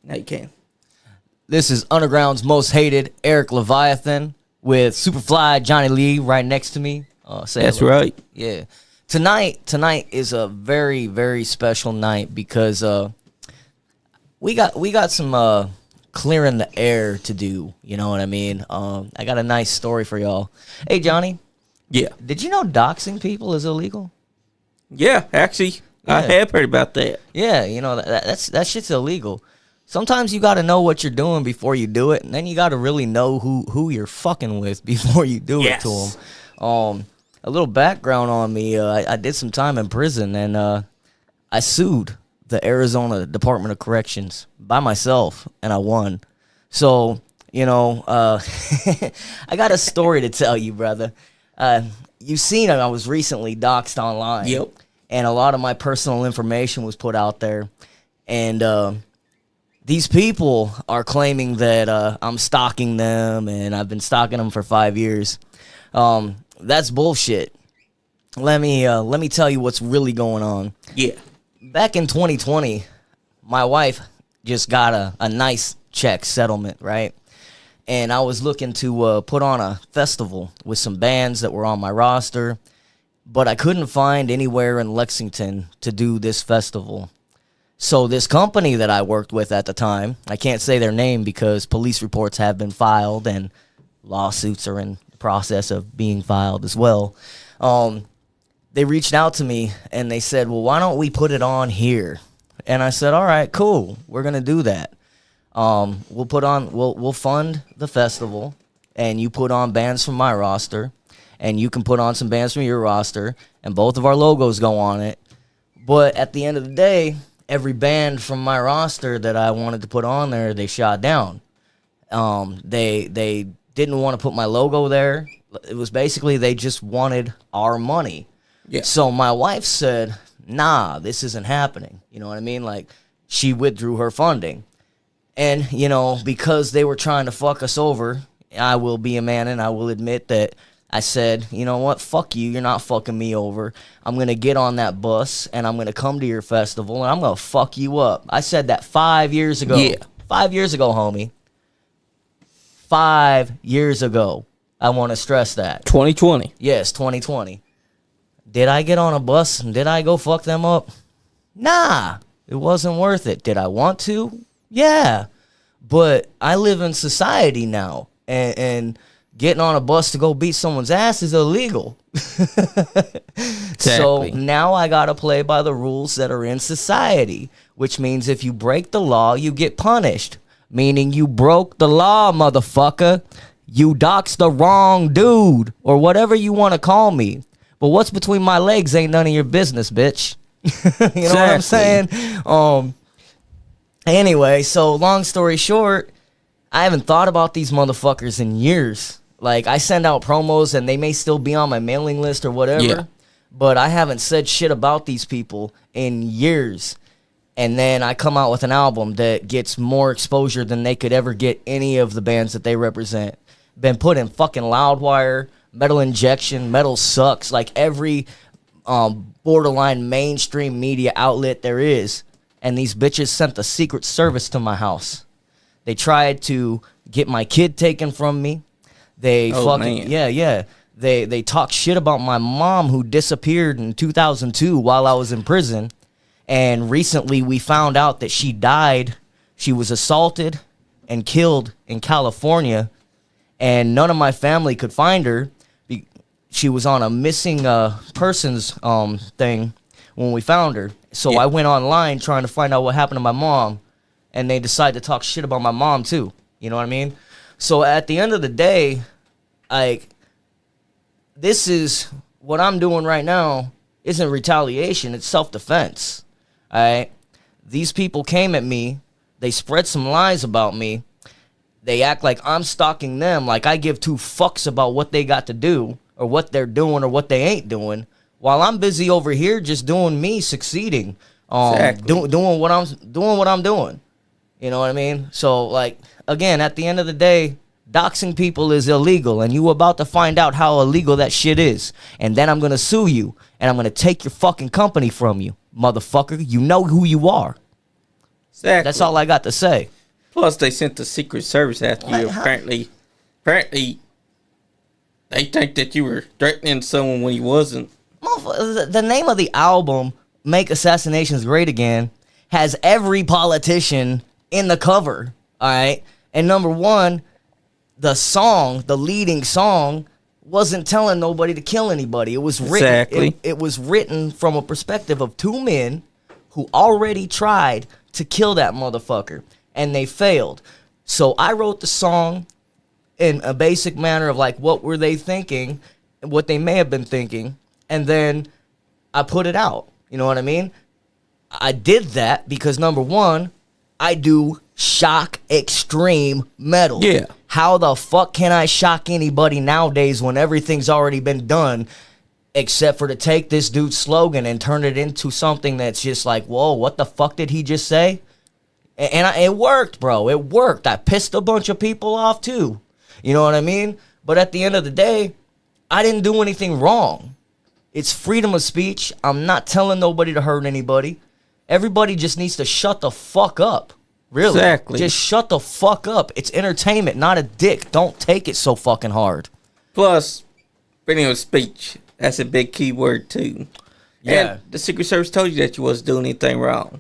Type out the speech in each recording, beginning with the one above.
Now you can. This is Underground's most hated, Eric Leviathan, with Superfly Johnny Lee right next to me. That's right. Yeah. Tonight is a very, very special night because we got some clearing the air to do. You know what I mean? I got a nice story for y'all. Hey, Johnny. Yeah. Did you know doxing people is illegal? Yeah, actually, I have heard about that. Yeah, you know that shit's illegal. Sometimes you got to know what you're doing before you do it, and then you got to really know who you're fucking with before you do it to them. A little background on me: I did some time in prison, and I sued the Arizona Department of Corrections by myself, and I won. So you know, I got a story to tell you, brother. You've seen I was recently doxxed online. Yep. And a lot of my personal information was put out there, and these people are claiming that I'm stalking them, and I've been stalking them for 5 years. That's bullshit. Let me tell you what's really going on. Yeah. Back in 2020, my wife just got a nice check settlement, right? And I was looking to put on a festival with some bands that were on my roster, but I couldn't find anywhere in Lexington to do this festival. So this company that I worked with at the time, I can't say their name because police reports have been filed and lawsuits are in the process of being filed as well. They reached out to me and they said, well, why don't we put it on here? And I said, all right, cool. We're going to do that. We'll fund the festival, and you put on bands from my roster, and you can put on some bands from your roster, and both of our logos go on it. But at the end of the day, every band from my roster that I wanted to put on there, they shot down. They didn't want to put my logo there. It was basically they just wanted our money. Yeah. So my wife said, nah, this isn't happening. You know what I mean? Like, she withdrew her funding. And, you know, because they were trying to fuck us over, I will be a man and I will admit that I said, you know what, fuck you, you're not fucking me over. I'm going to get on that bus and I'm going to come to your festival and I'm going to fuck you up. I said that 5 years ago. Yeah. 5 years ago, homie. 5 years ago. I want to stress that. 2020. Yes, 2020. Did I get on a bus and did I go fuck them up? Nah, it wasn't worth it. Did I want to? Yeah. But I live in society now, and getting on a bus to go beat someone's ass is illegal. Exactly. So now I got to play by the rules that are in society, which means if you break the law, you get punished. Meaning you broke the law, motherfucker. You doxed the wrong dude, or whatever you want to call me. But what's between my legs ain't none of your business, bitch. You know what I'm saying? Anyway, so long story short, I haven't thought about these motherfuckers in years. Like, I send out promos and they may still be on my mailing list or whatever. Yeah. But I haven't said shit about these people in years. And then I come out with an album that gets more exposure than they could ever get any of the bands that they represent. Been put in fucking Loudwire, Metal Injection, Metal Sucks, like every borderline mainstream media outlet there is. And these bitches sent the Secret Service to my house. They tried to get my kid taken from me. They They talk shit about my mom who disappeared in 2002 while I was in prison. And recently we found out that she died. She was assaulted and killed in California. And none of my family could find her. She was on a missing persons thing when we found her. So I went online trying to find out what happened to my mom. And they decided to talk shit about my mom too. You know what I mean? So at the end of the day, like, this is what I'm doing right now isn't retaliation. It's self-defense. All right? These people came at me. They spread some lies about me. They act like I'm stalking them, like I give two fucks about what they got to do or what they're doing or what they ain't doing, while I'm busy over here just doing me, succeeding, Exactly. doing what I'm doing. You know what I mean? So, like, again, at the end of the day, doxing people is illegal, and you about to find out how illegal that shit is. And then I'm going to sue you, and I'm going to take your fucking company from you, motherfucker. You know who you are. Exactly. That's all I got to say. Plus, they sent the Secret Service after you. Apparently, they think that you were threatening someone when you wasn't. The name of the album, Make Assassinations Great Again, has every politician in the cover, all right? And number one, the leading song, wasn't telling nobody to kill anybody. It was written. Exactly. It was written from a perspective of two men who already tried to kill that motherfucker, and they failed. So I wrote the song in a basic manner of like, what were they thinking, what they may have been thinking, and then I put it out. You know what I mean? I did that because, number one, I do shock extreme metal. Yeah. How the fuck can I shock anybody nowadays when everything's already been done, except for to take this dude's slogan and turn it into something that's just like, whoa, what the fuck did he just say? And it worked, bro. It worked. I pissed a bunch of people off too. You know what I mean? But at the end of the day, I didn't do anything wrong. It's freedom of speech. I'm not telling nobody to hurt anybody. Everybody just needs to shut the fuck up. Really. Exactly. Just shut the fuck up. It's entertainment, not a dick. Don't take it so fucking hard. Plus, freedom of speech. That's a big key word, too. Yeah. And the Secret Service told you that you wasn't doing anything wrong.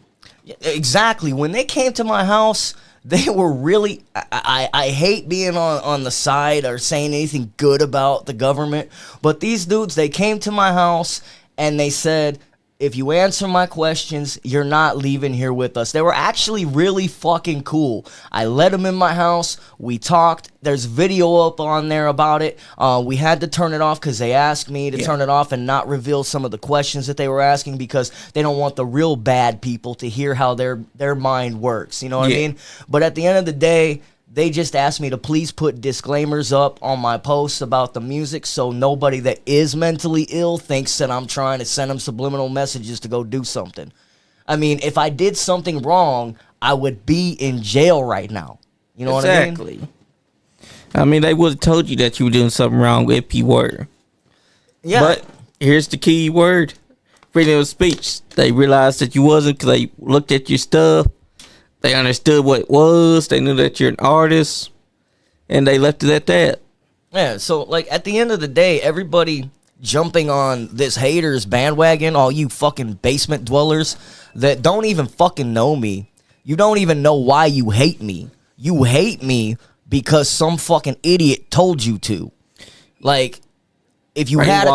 Exactly. When they came to my house, they were really... I hate being on the side or saying anything good about the government, but these dudes, they came to my house and they said, if you answer my questions, you're not leaving here with us. They were actually really fucking cool. I let them in my house. We talked. There's video up on there about it. We had to turn it off because they asked me to turn it off and not reveal some of the questions that they were asking because they don't want the real bad people to hear how their mind works. You know what I mean? But at the end of the day, they just asked me to please put disclaimers up on my posts about the music so nobody that is mentally ill thinks that I'm trying to send them subliminal messages to go do something. I mean, if I did something wrong, I would be in jail right now. You know what I mean? Exactly. I mean, they would have told you that you were doing something wrong if you were. Yeah. But here's the key word. Freedom of speech. They realized that you wasn't because they looked at your stuff. They understood what it was. They knew that you're an artist. And they left it at that. Yeah, so, like, at the end of the day, everybody jumping on this haters bandwagon, all you fucking basement dwellers that don't even fucking know me. You don't even know why you hate me. You hate me because some fucking idiot told you to. Like, if you had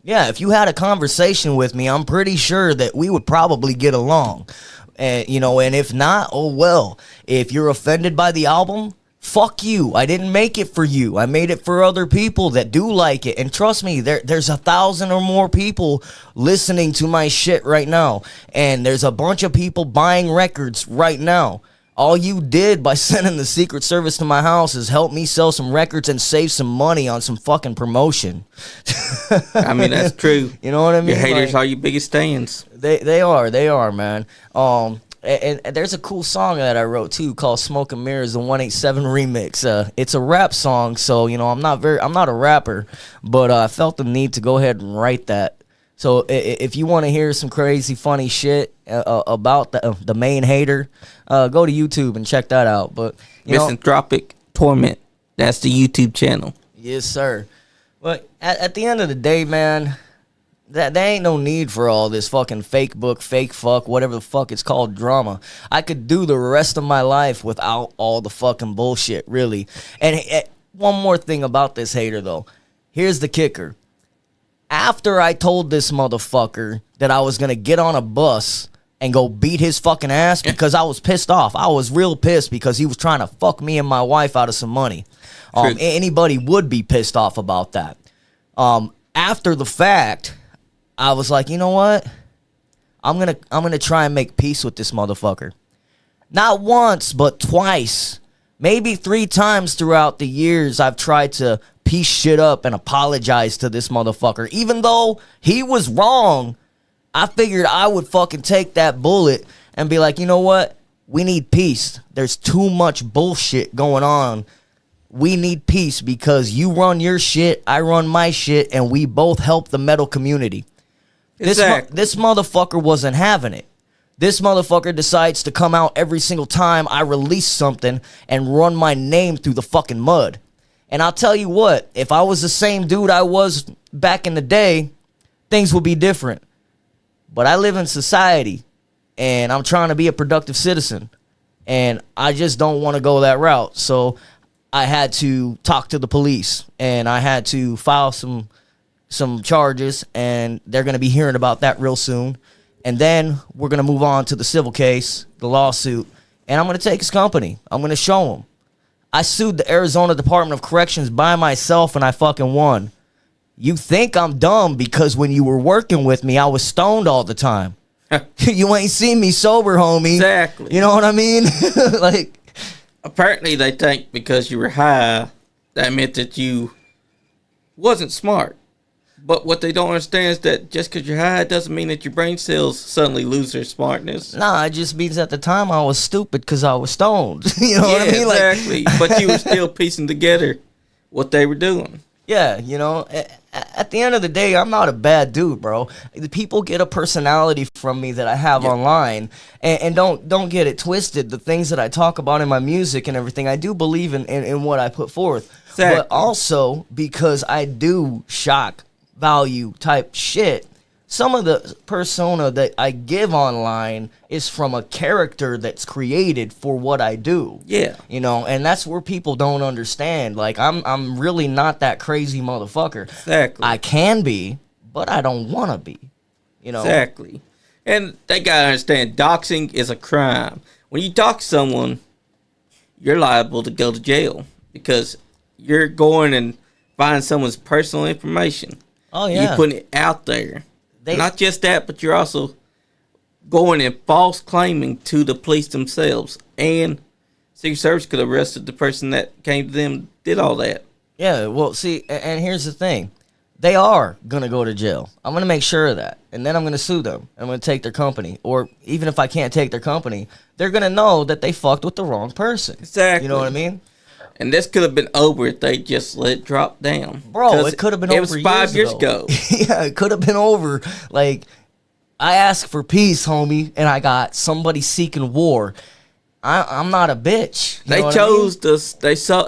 if you had a conversation with me, I'm pretty sure that we would probably get along. And, you know, and if not, oh well. If you're offended by the album, fuck you. I didn't make it for you. I made it for other people that do like it. And trust me, there's 1,000 or more people listening to my shit right now. And there's a bunch of people buying records right now. All you did by sending the Secret Service to my house is help me sell some records and save some money on some fucking promotion. I mean, that's true. You know what I mean? Your haters are your biggest stands. They are, man. And there's a cool song that I wrote too called "Smoke and Mirrors," the 187 remix. It's a rap song, so you know I'm not a rapper, but I felt the need to go ahead and write that. So if you want to hear some crazy, funny shit about the main hater, go to YouTube and check that out. But Misanthropic Torment, that's the YouTube channel. Yes, sir. But at the end of the day, man, there ain't no need for all this fucking fake book, fake fuck, whatever the fuck it's called, drama. I could do the rest of my life without all the fucking bullshit, really. And one more thing about this hater, though. Here's the kicker. After I told this motherfucker that I was going to get on a bus and go beat his fucking ass because I was pissed off. I was real pissed because he was trying to fuck me and my wife out of some money. Anybody would be pissed off about that. After the fact, I was like, you know what? I'm gonna try and make peace with this motherfucker. Not once, but twice. Maybe 3 times throughout the years, I've tried to piece shit up and apologize to this motherfucker. Even though he was wrong, I figured I would fucking take that bullet and be like, you know what? We need peace. There's too much bullshit going on. We need peace because you run your shit, I run my shit, and we both help the metal community. This motherfucker wasn't having it. This motherfucker decides to come out every single time I release something and run my name through the fucking mud. And I'll tell you what, if I was the same dude I was back in the day, things would be different. But I live in society, and I'm trying to be a productive citizen, and I just don't want to go that route. So I had to talk to the police, and I had to file some charges, and they're going to be hearing about that real soon. And then we're going to move on to the civil case, the lawsuit, and I'm going to take his company. I'm going to show him. I sued the Arizona Department of Corrections by myself, and I fucking won. You think I'm dumb because when you were working with me, I was stoned all the time. You ain't seen me sober, homie. Exactly. You know what I mean? Like, apparently they think because you were high, that meant that you wasn't smart. But what they don't understand is that just because you're high doesn't mean that your brain cells suddenly lose their smartness. Nah, it just means at the time I was stupid because I was stoned. You know what I mean? Exactly. But you were still piecing together what they were doing. Yeah, you know, at the end of the day, I'm not a bad dude, bro. The people get a personality from me that I have online, and don't get it twisted. The things that I talk about in my music and everything, I do believe in what I put forth. Exactly. But also because I do shock value type shit, some of the persona that I give online is from a character that's created for what I do. Yeah. You know, and that's where people don't understand. Like, I'm really not that crazy motherfucker. Exactly. I can be, but I don't want to be. You know? Exactly. And they got to understand, doxing is a crime. When you dox someone, you're liable to go to jail because you're going and finding someone's personal information. Oh, yeah. You're putting it out there. Not just that, but you're also going and false claiming to the police themselves. And Secret Service could have arrested the person that came to them, did all that. Yeah, well, see, and here's the thing. They are going to go to jail. I'm going to make sure of that. And then I'm going to sue them. I'm going to take their company. Or even if I can't take their company, they're going to know that they fucked with the wrong person. Exactly. You know what I mean? And this could have been over if they just let it drop down. Bro, it could have been over. It was 5 years ago. Yeah, it could have been over. Like, I asked for peace, homie, and I got somebody seeking war. I'm not a bitch. They chose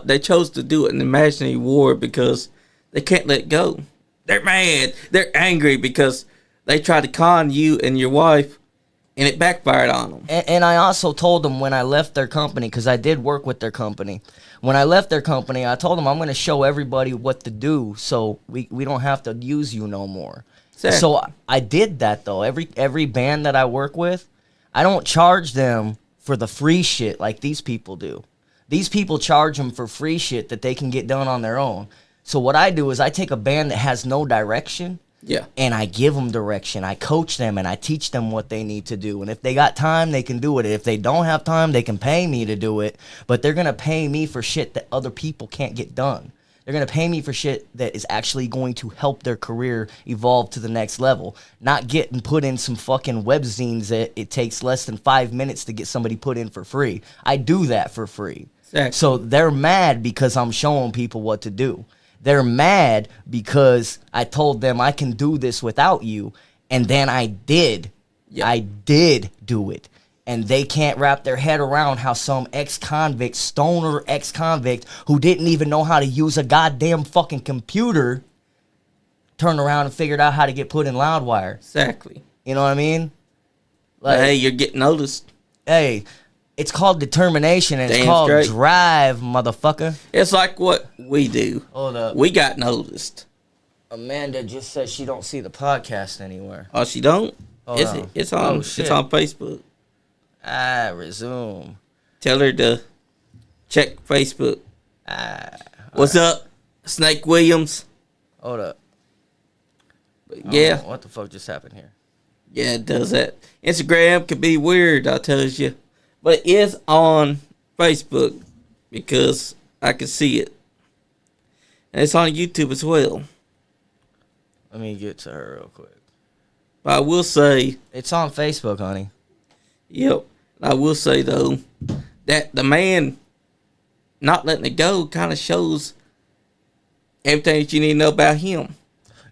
they chose to do an imaginary war because they can't let go. They're mad. They're angry because they tried to con you and your wife, and it backfired on them. And I also told them when I left their company, because I did work with their company. When I left their company, I told them I'm going to show everybody what to do so we don't have to use you no more. Exactly. So I did that, though. Every band that I work with, I don't charge them for the free shit like these people do. These people charge them for free shit that they can get done on their own. So what I do is I take a band that has no direction, and I give them direction. I coach them, and I teach them what they need to do. And if they got time, they can do it. If they don't have time, they can pay me to do it. But they're going to pay me for shit that other people can't get done. They're going to pay me for shit that is actually going to help their career evolve to the next level. Not getting put in some fucking web zines that it takes less than 5 minutes to get somebody put in for free. I do that for free. Exactly. So they're mad because I'm showing people what to do. They're mad because I told them I can do this without you, and then I did. Yep. I did do it. And they can't wrap their head around how some ex-convict, stoner ex-convict, who didn't even know how to use a goddamn fucking computer, turned around and figured out how to get put in Loudwire. Exactly. You know what I mean? Like, hey, you're getting noticed. Hey, it's called determination, and it's called drive, motherfucker. It's like what we do. Hold up. We got noticed. Amanda just said she don't see the podcast anywhere. Oh, she don't? It's on. Oh, it's on Facebook. Resume. Tell her to check Facebook. What's up, Snake Williams? Hold up. But yeah. What the fuck just happened here? Yeah, it does that. Instagram can be weird, I tell you. But it is on Facebook because I can see it. And it's on YouTube as well. Let me get to her real quick. But I will say... It's on Facebook, honey. Yep. I will say, though, that the man not letting it go kind of shows everything that you need to know about him.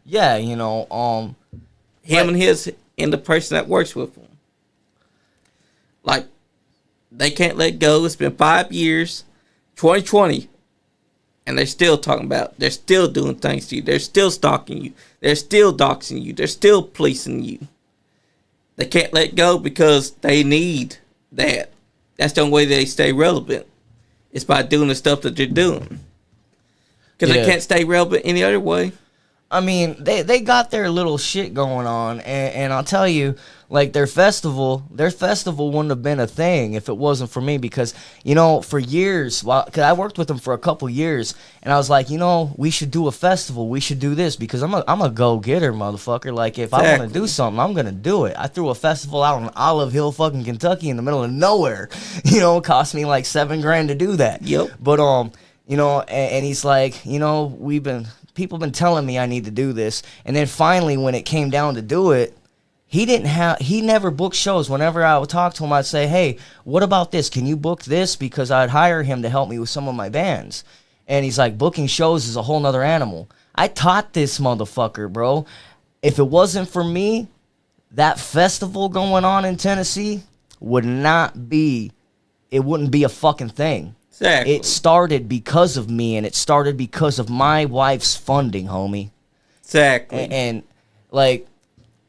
Yeah, you know, him and the person that works with him. Like, they can't let go. It's been 5 years, 2020, and they're still talking about, they're still doing things to you. They're still stalking you. They're still doxing you. They're still policing you. They can't let go because they need that. That's the only way they stay relevant. It's by doing the stuff that they're doing. Because they can't stay relevant any other way. I mean, they got their little shit going on, and I'll tell you, like, their festival wouldn't have been a thing if it wasn't for me, because, you know, for years, cause I worked with them for a couple years, and I was like, you know, we should do a festival, we should do this, because I'm a go-getter, motherfucker. Like, if I want to do something, I'm gonna do it. I threw a festival out on Olive Hill, fucking Kentucky, in the middle of nowhere. You know, it cost me like $7,000 to do that. Yep. But you know, and he's like, you know, people been telling me I need to do this, and then finally when it came down to do it, he never booked shows. Whenever I would talk to him, I'd say, hey, what about this? Can you book this? Because I'd hire him to help me with some of my bands. And he's like, booking shows is a whole nother animal. I taught this motherfucker, bro. If it wasn't for me, that festival going on in Tennessee wouldn't be a fucking thing. Exactly. It started because of me, and it started because of my wife's funding, homie. Exactly. And like,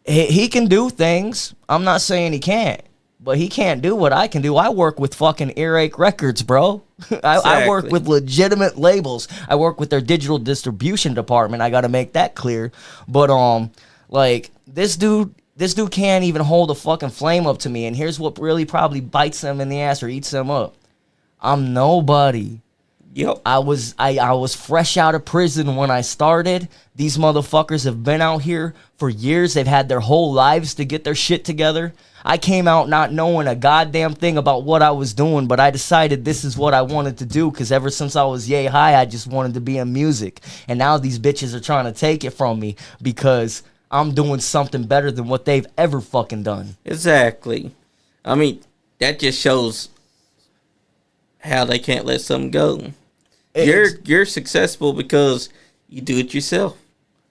he can do things. I'm not saying he can't, but he can't do what I can do. I work with fucking Earache Records, bro. I work with legitimate labels. I work with their digital distribution department. I got to make that clear. But like, this dude can't even hold a fucking flame up to me. And here's what really probably bites them in the ass or eats them up. I'm nobody. Yep. I was fresh out of prison when I started. These motherfuckers have been out here for years. They've had their whole lives to get their shit together. I came out not knowing a goddamn thing about what I was doing, but I decided this is what I wanted to do, because ever since I was yay high, I just wanted to be in music. And now these bitches are trying to take it from me because I'm doing something better than what they've ever fucking done. Exactly. I mean, that just shows how they can't let something go. You're successful because you do it yourself.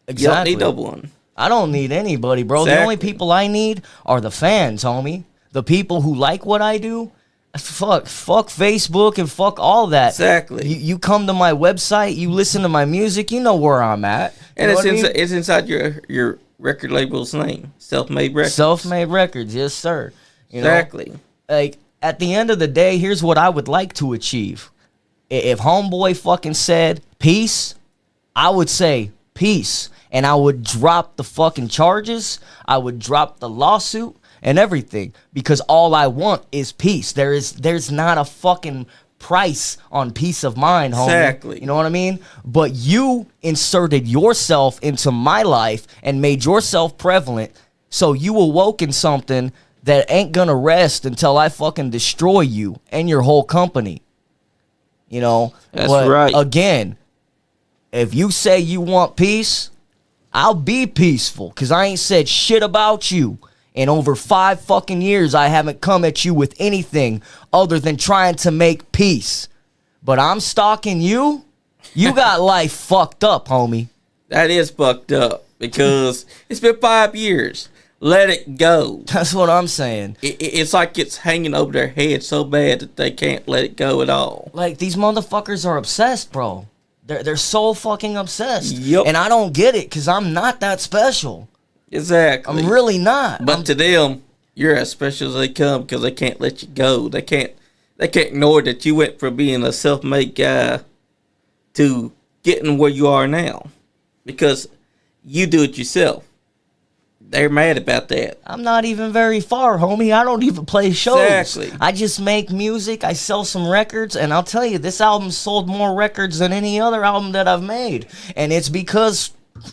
Exactly. You don't need no one. I don't need anybody, bro. Exactly. The only people I need are the fans, homie. The people who like what I do. Fuck Facebook and fuck all that. Exactly. You come to my website, you listen to my music, you know where I'm at. And it's inside your record label's name, Self-Made Records. Self-Made Records, yes, sir. Exactly. Like, at the end of the day, here's what I would like to achieve. If homeboy fucking said peace, I would say peace. And I would drop the fucking charges. I would drop the lawsuit and everything. Because all I want is peace. There's not a fucking price on peace of mind, homie. Exactly. You know what I mean? But you inserted yourself into my life and made yourself prevalent. So you awoke in something that ain't gonna rest until I fucking destroy you and your whole company. You know? That's but right. Again, if you say you want peace, I'll be peaceful, because I ain't said shit about you. In over 5 fucking years, I haven't come at you with anything other than trying to make peace. But I'm stalking you? You got life fucked up, homie. That is fucked up, because it's been 5 years. Let it go. That's what I'm saying. It's like it's hanging over their head so bad that they can't let it go at all. Like, these motherfuckers are obsessed, bro. They're so fucking obsessed. Yep. And I don't get it, because I'm not that special. Exactly. I'm really not. But to them, you're as special as they come, because they can't let you go. They can't ignore that you went from being a self-made guy to getting where you are now, because you do it yourself. They're mad about that. I'm not even very far, homie. I don't even play shows. Exactly. I just make music. I sell some records. And I'll tell you, this album sold more records than any other album that I've made. And it's because,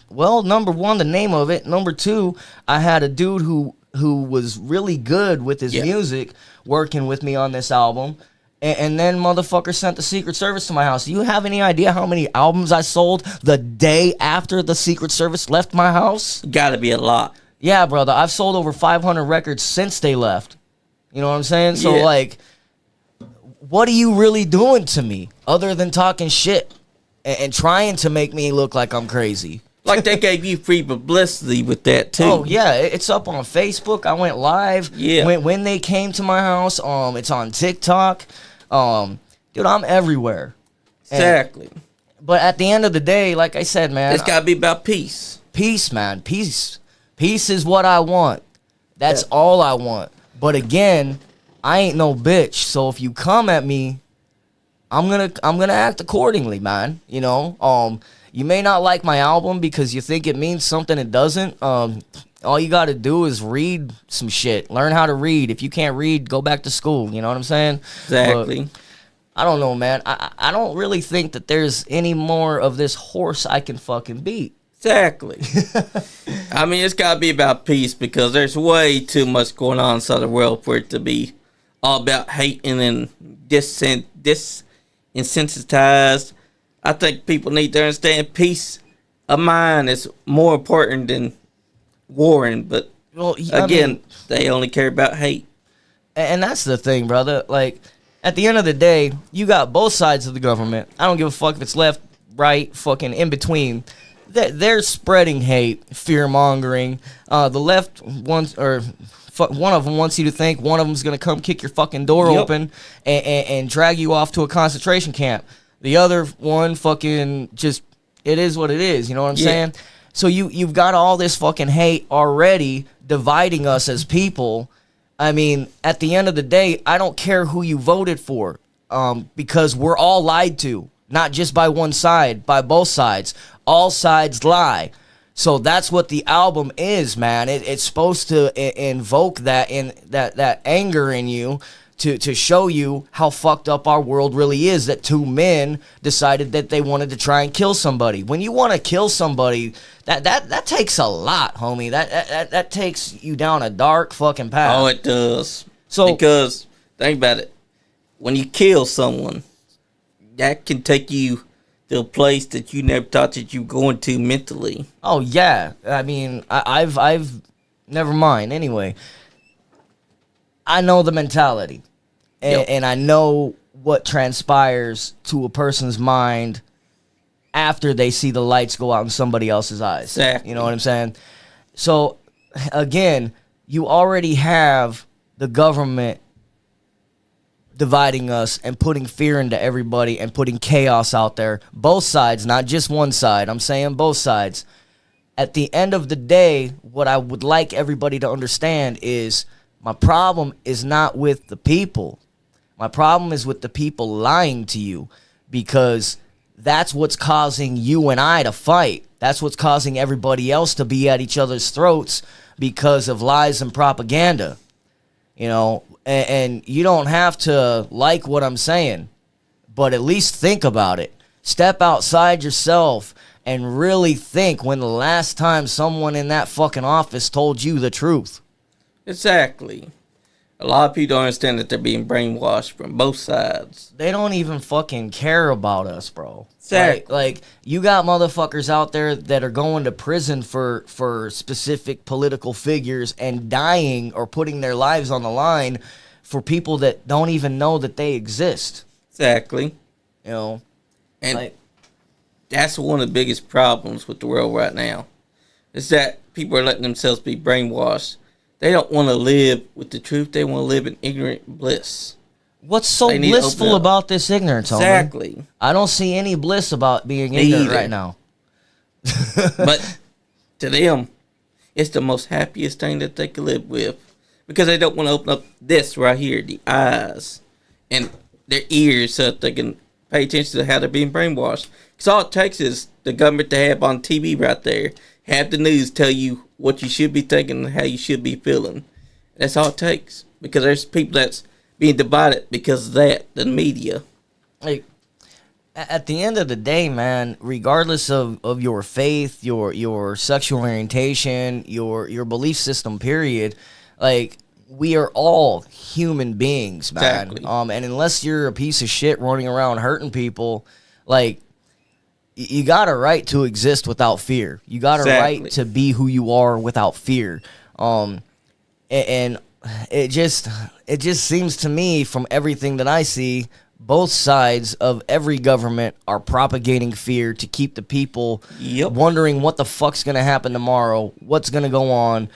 well, number one, the name of it. Number two, I had a dude who was really good with his music working with me on this album. And then motherfucker sent the Secret Service to my house. Do you have any idea how many albums I sold the day after the Secret Service left my house? Gotta be a lot. Yeah, brother. I've sold over 500 records since they left. You know what I'm saying? So, Yeah. like, what are you really doing to me other than talking shit and trying to make me look like I'm crazy? Like they gave you free publicity with that too. Oh yeah, it's up on Facebook. I went live. Yeah. When they came to my house. It's on TikTok. Dude, I'm everywhere. Exactly. But at the end of the day, like I said, man, It's gotta be about peace. Peace, man. Peace is what I want. That's Yeah. all I want. But again, I ain't no bitch. So if you come at me, I'm gonna act accordingly, man. You know, you may not like my album because you think it means something it doesn't. All you got to do is read some shit. Learn how to read. If you can't read, go back to school. You know what I'm saying? Exactly. But I don't know, man. I don't really think that there's any more of this horse I can fucking beat. Exactly. I mean, it's got to be about peace because there's way too much going on inside the world for it to be all about hating and desensitized. I think people need to understand peace of mind is more important than warring. But Well, again, they only care about hate. And that's the thing, brother. Like, at the end of the day, you got both sides of the government. I don't give a fuck if it's left, right, fucking in between. They're spreading hate, fear mongering. The left wants, or one of them wants you to think one of them's gonna come kick your fucking door open and drag you off to a concentration camp. The other one fucking just, it is what it is. You know what I'm saying? So you've got all this fucking hate already dividing us as people. I mean, at the end of the day, I don't care who you voted for, because we're all lied to, not just by one side, by both sides. All sides lie. So that's what the album is, man. It's supposed to invoke that that anger in you to show you how fucked up our world really is. That two men decided that they wanted to try and kill somebody. When you want to kill somebody, that takes a lot, homie. That takes you down a dark fucking path. Oh, it does. So because think about it, when you kill someone, that can take you to a place that you never thought that you were going to mentally. Oh yeah, I mean, I've never mind. Anyway, I know the mentality, and I know what transpires to a person's mind after they see the lights go out in somebody else's eyes. Exactly. You know what I'm saying? So again, you already have the government dividing us and putting fear into everybody and putting chaos out there. Both sides, not just one side. I'm saying both sides. At the end of the day, what I would like everybody to understand is my problem is not with the people. My problem is with the people lying to you, because that's what's causing you and I to fight. That's what's causing everybody else to be at each other's throats because of lies and propaganda. You know, and you don't have to like what I'm saying, but at least think about it. Step outside yourself and really think when the last time someone in that fucking office told you the truth. Exactly. A lot of people don't understand that they're being brainwashed from both sides. They don't even fucking care about us, bro. Exactly. Like you got motherfuckers out there that are going to prison for specific political figures and dying or putting their lives on the line for people that don't even know that they exist. Exactly. You know? And like, that's one of the biggest problems with the world right now, is that people are letting themselves be brainwashed. They don't want to live with the truth. They want to live in ignorant bliss. what's so blissful about this ignorance, homie? Exactly. I don't see any bliss about being ignorant right now. But to them, it's the most happiest thing that they could live with, because they don't want to open up this right here, the eyes and their ears, so that they can pay attention to how they're being brainwashed. Because all it takes is the government to have on TV right there, have the news tell you what you should be thinking and how you should be feeling. That's all it takes. Because there's people that's being divided because of that, the media. Like, at the end of the day, man, regardless of your faith, your sexual orientation, your belief system, period, like, we are all human beings, man. Exactly. And unless you're a piece of shit running around hurting people, like, you got a right to exist without fear. You got a right to be who you are without fear. And it just seems to me, from everything that I see, both sides of every government are propagating fear to keep the people wondering what the fuck's gonna happen tomorrow, what's gonna go on,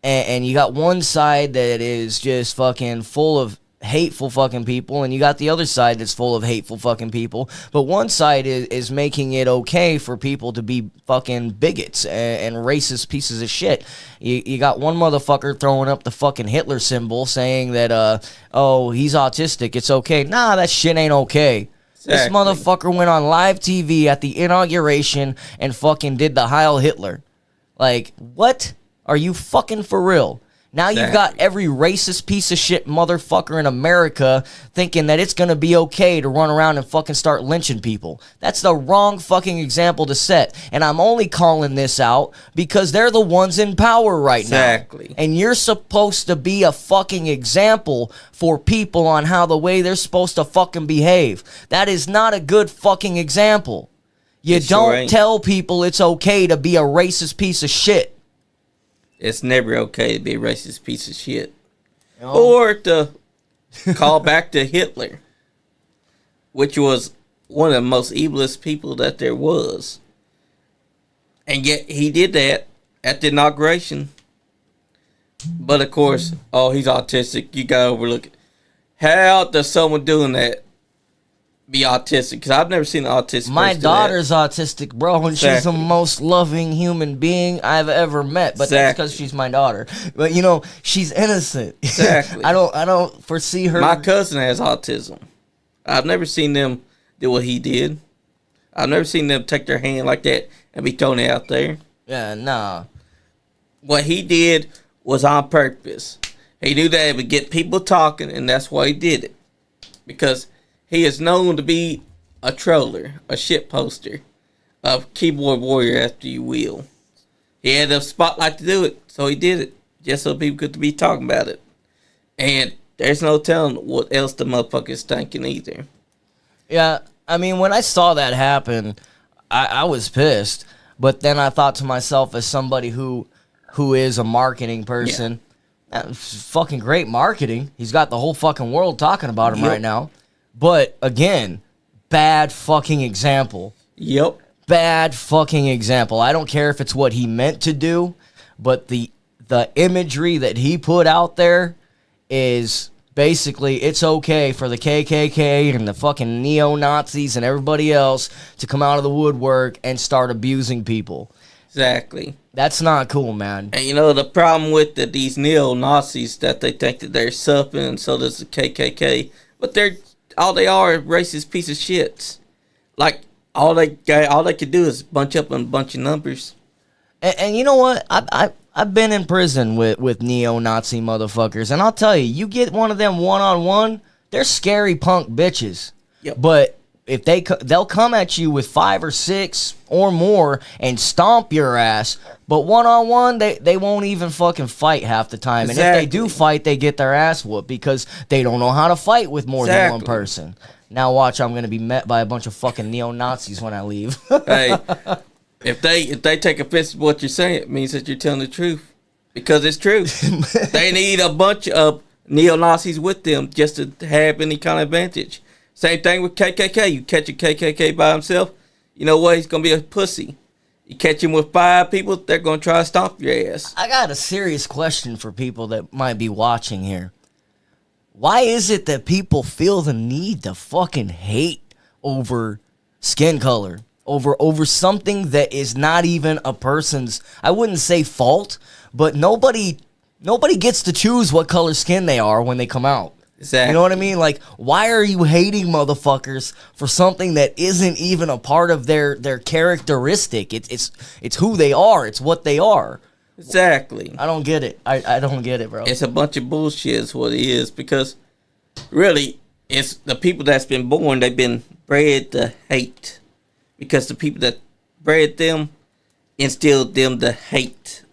and you got one side that is just fucking full of hateful fucking people, and you got the other side that's full of hateful fucking people. But one side is making it okay for people to be fucking bigots and racist pieces of shit. You got one motherfucker throwing up the fucking Hitler symbol saying that oh, he's autistic, it's okay. Nah, that shit ain't okay. Exactly. This motherfucker went on live TV at the inauguration and fucking did the Heil Hitler. Like, what? Are you fucking for real? Now you've got every racist piece of shit motherfucker in America thinking that it's going to be okay to run around and fucking start lynching people. That's the wrong fucking example to set. And I'm only calling this out because they're the ones in power right now. And you're supposed to be a fucking example for people on how the way they're supposed to fucking behave. That is not a good fucking example. You don't tell people it's okay to be a racist piece of shit. It's never okay to be a racist piece of shit. Or to call back to Hitler, which was one of the most evilest people that there was. And yet he did that at the inauguration. But of course, oh, he's autistic. You gotta overlook it. How does someone doing that be autistic? Because I've never seen an autistic person. My daughter's autistic, bro, and she's the most loving human being I've ever met. But that's because she's my daughter. But you know, she's innocent. Exactly. I don't foresee her. My cousin has autism. I've never seen them do what he did. I've never seen them take their hand like that and be throwing it out there. Yeah, nah. What he did was on purpose. He knew that it would get people talking, and that's why he did it. Because he is known to be a troller, a shit poster, a keyboard warrior, after you will. He had a spotlight to do it, so he did it, just so people could be talking about it. And there's no telling what else the motherfucker's thinking either. Yeah, I mean, when I saw that happen, I was pissed. But then I thought to myself, as somebody who is a marketing person, that's fucking great marketing. He's got the whole fucking world talking about him right now. But, again, bad fucking example. Yep. Bad fucking example. I don't care if it's what he meant to do, but the imagery that he put out there is basically, it's okay for the KKK and the fucking neo-Nazis and everybody else to come out of the woodwork and start abusing people. Exactly. That's not cool, man. And you know, the problem with these neo-Nazis, that they think that they're something, and so does the KKK, but all they are racist piece of shits. Like, all they can do is bunch up a bunch of numbers. And you know what? I've been in prison with neo-Nazi motherfuckers, and I'll tell you, you get one of them one-on-one, they're scary punk bitches. Yep. But if they'll come at you with 5 or 6 or more and stomp your ass, but one-on-one, they won't even fucking fight half the time. Exactly. And if they do fight, they get their ass whooped because they don't know how to fight with more than one person. Now watch, I'm going to be met by a bunch of fucking neo-Nazis when I leave. Hey, if they take offense to what you're saying, it means that you're telling the truth. Because it's true. They need a bunch of neo-Nazis with them just to have any kind of advantage. Same thing with KKK. You catch a KKK by himself, you know what? He's going to be a pussy. You catch him with 5 people, they're going to try to stomp your ass. I got a serious question for people that might be watching here. Why is it that people feel the need to fucking hate over skin color? Over something that is not even a person's, I wouldn't say fault, but nobody gets to choose what color skin they are when they come out. Exactly. You know what I mean? Like, why are you hating motherfuckers for something that isn't even a part of their characteristic? It's who they are. It's what they are. Exactly. I don't get it. I don't get it, bro. It's a bunch of bullshit is what it is, because really, it's the people that's been born, they've been bred to hate. Because the people that bred them instilled them to hate.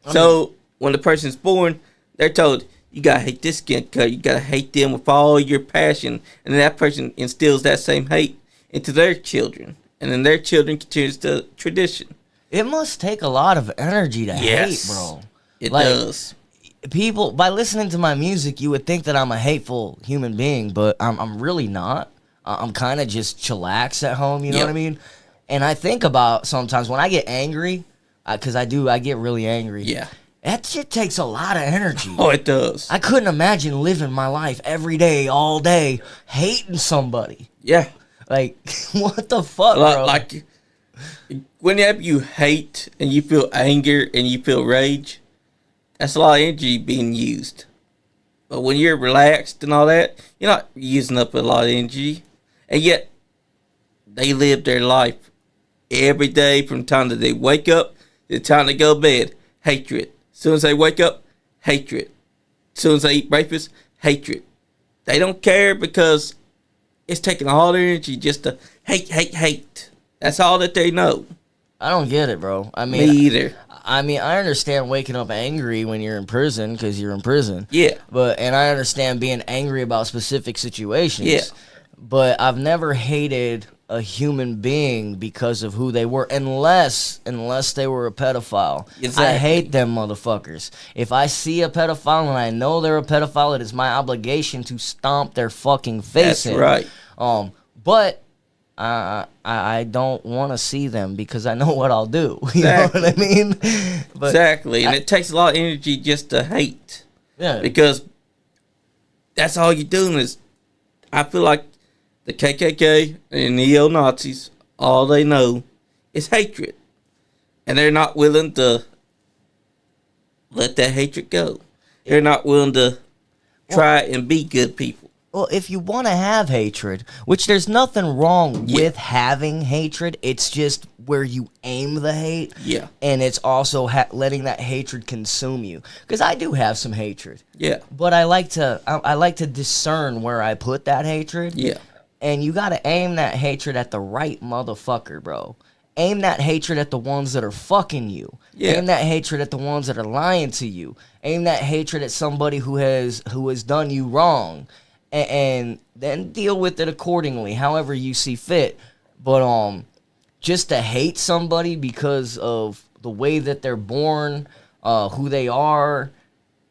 So when the person's born, they're told, you gotta hate this skin color, you gotta hate them with all your passion. And then that person instills that same hate into their children. And then their children continues the tradition. It must take a lot of energy to hate, bro. It does. People, by listening to my music, you would think that I'm a hateful human being, but I'm really not. I'm kind of just chillax at home, you know Yep. what I mean? And I think about sometimes when I get angry, because I get really angry. Yeah. That shit takes a lot of energy. Oh, it does. I couldn't imagine living my life every day, all day, hating somebody. Yeah. Like, what the fuck, bro? Like, whenever you hate and you feel anger and you feel rage, that's a lot of energy being used. But when you're relaxed and all that, you're not using up a lot of energy. And yet, they live their life every day from the time that they wake up to the time they go to bed. Hatred. As soon as they wake up, hatred. As soon as they eat breakfast, hatred. They don't care because it's taking all their energy just to hate. That's all that they know. I don't get it, bro. I Me mean, either. I understand waking up angry when you're in prison because you're in prison. Yeah. And I understand being angry about specific situations. Yeah. But I've never hated a human being because of who they were, unless they were a pedophile. Exactly. I hate them motherfuckers. If I see a pedophile and I know they're a pedophile, it is my obligation to stomp their fucking face in. That's right. But I don't want to see them because I know what I'll do. You know what I mean? But Exactly. And it takes a lot of energy just to hate. yeah, Because that's all you're doing is, I feel like the KKK and neo-Nazis, all they know is hatred. And they're not willing to let that hatred go. They're not willing to try and be good people. well, if you want to have hatred, which there's nothing wrong Yeah. with having hatred, it's just where you aim the hate. Yeah. And it's also letting that hatred consume you. Because I do have some hatred. Yeah. But I like to discern where I put that hatred. Yeah. And you gotta aim that hatred at the right motherfucker, bro. Aim that hatred at the ones that are fucking you. Yeah. Aim that hatred at the ones that are lying to you. Aim that hatred at somebody who has done you wrong, and then deal with it accordingly, however you see fit. But just to hate somebody because of the way that they're born, who they are,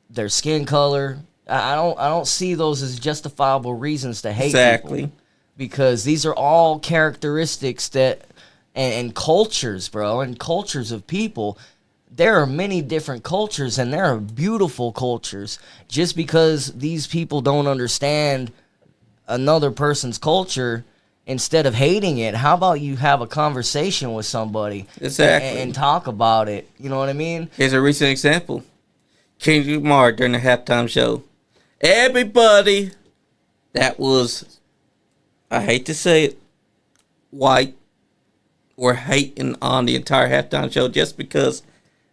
their skin color, I don't see those as justifiable reasons to hate Exactly. people. Because these are all characteristics that, and cultures, bro, and cultures of people. There are many different cultures, and there are beautiful cultures. Just because these people don't understand another person's culture, instead of hating it, how about you have a conversation with somebody Exactly. and talk about it? You know what I mean? Here's a recent example. Kendrick Lamar during the halftime show. Everybody that was, I hate to say it, white, were hating on the entire halftime show just because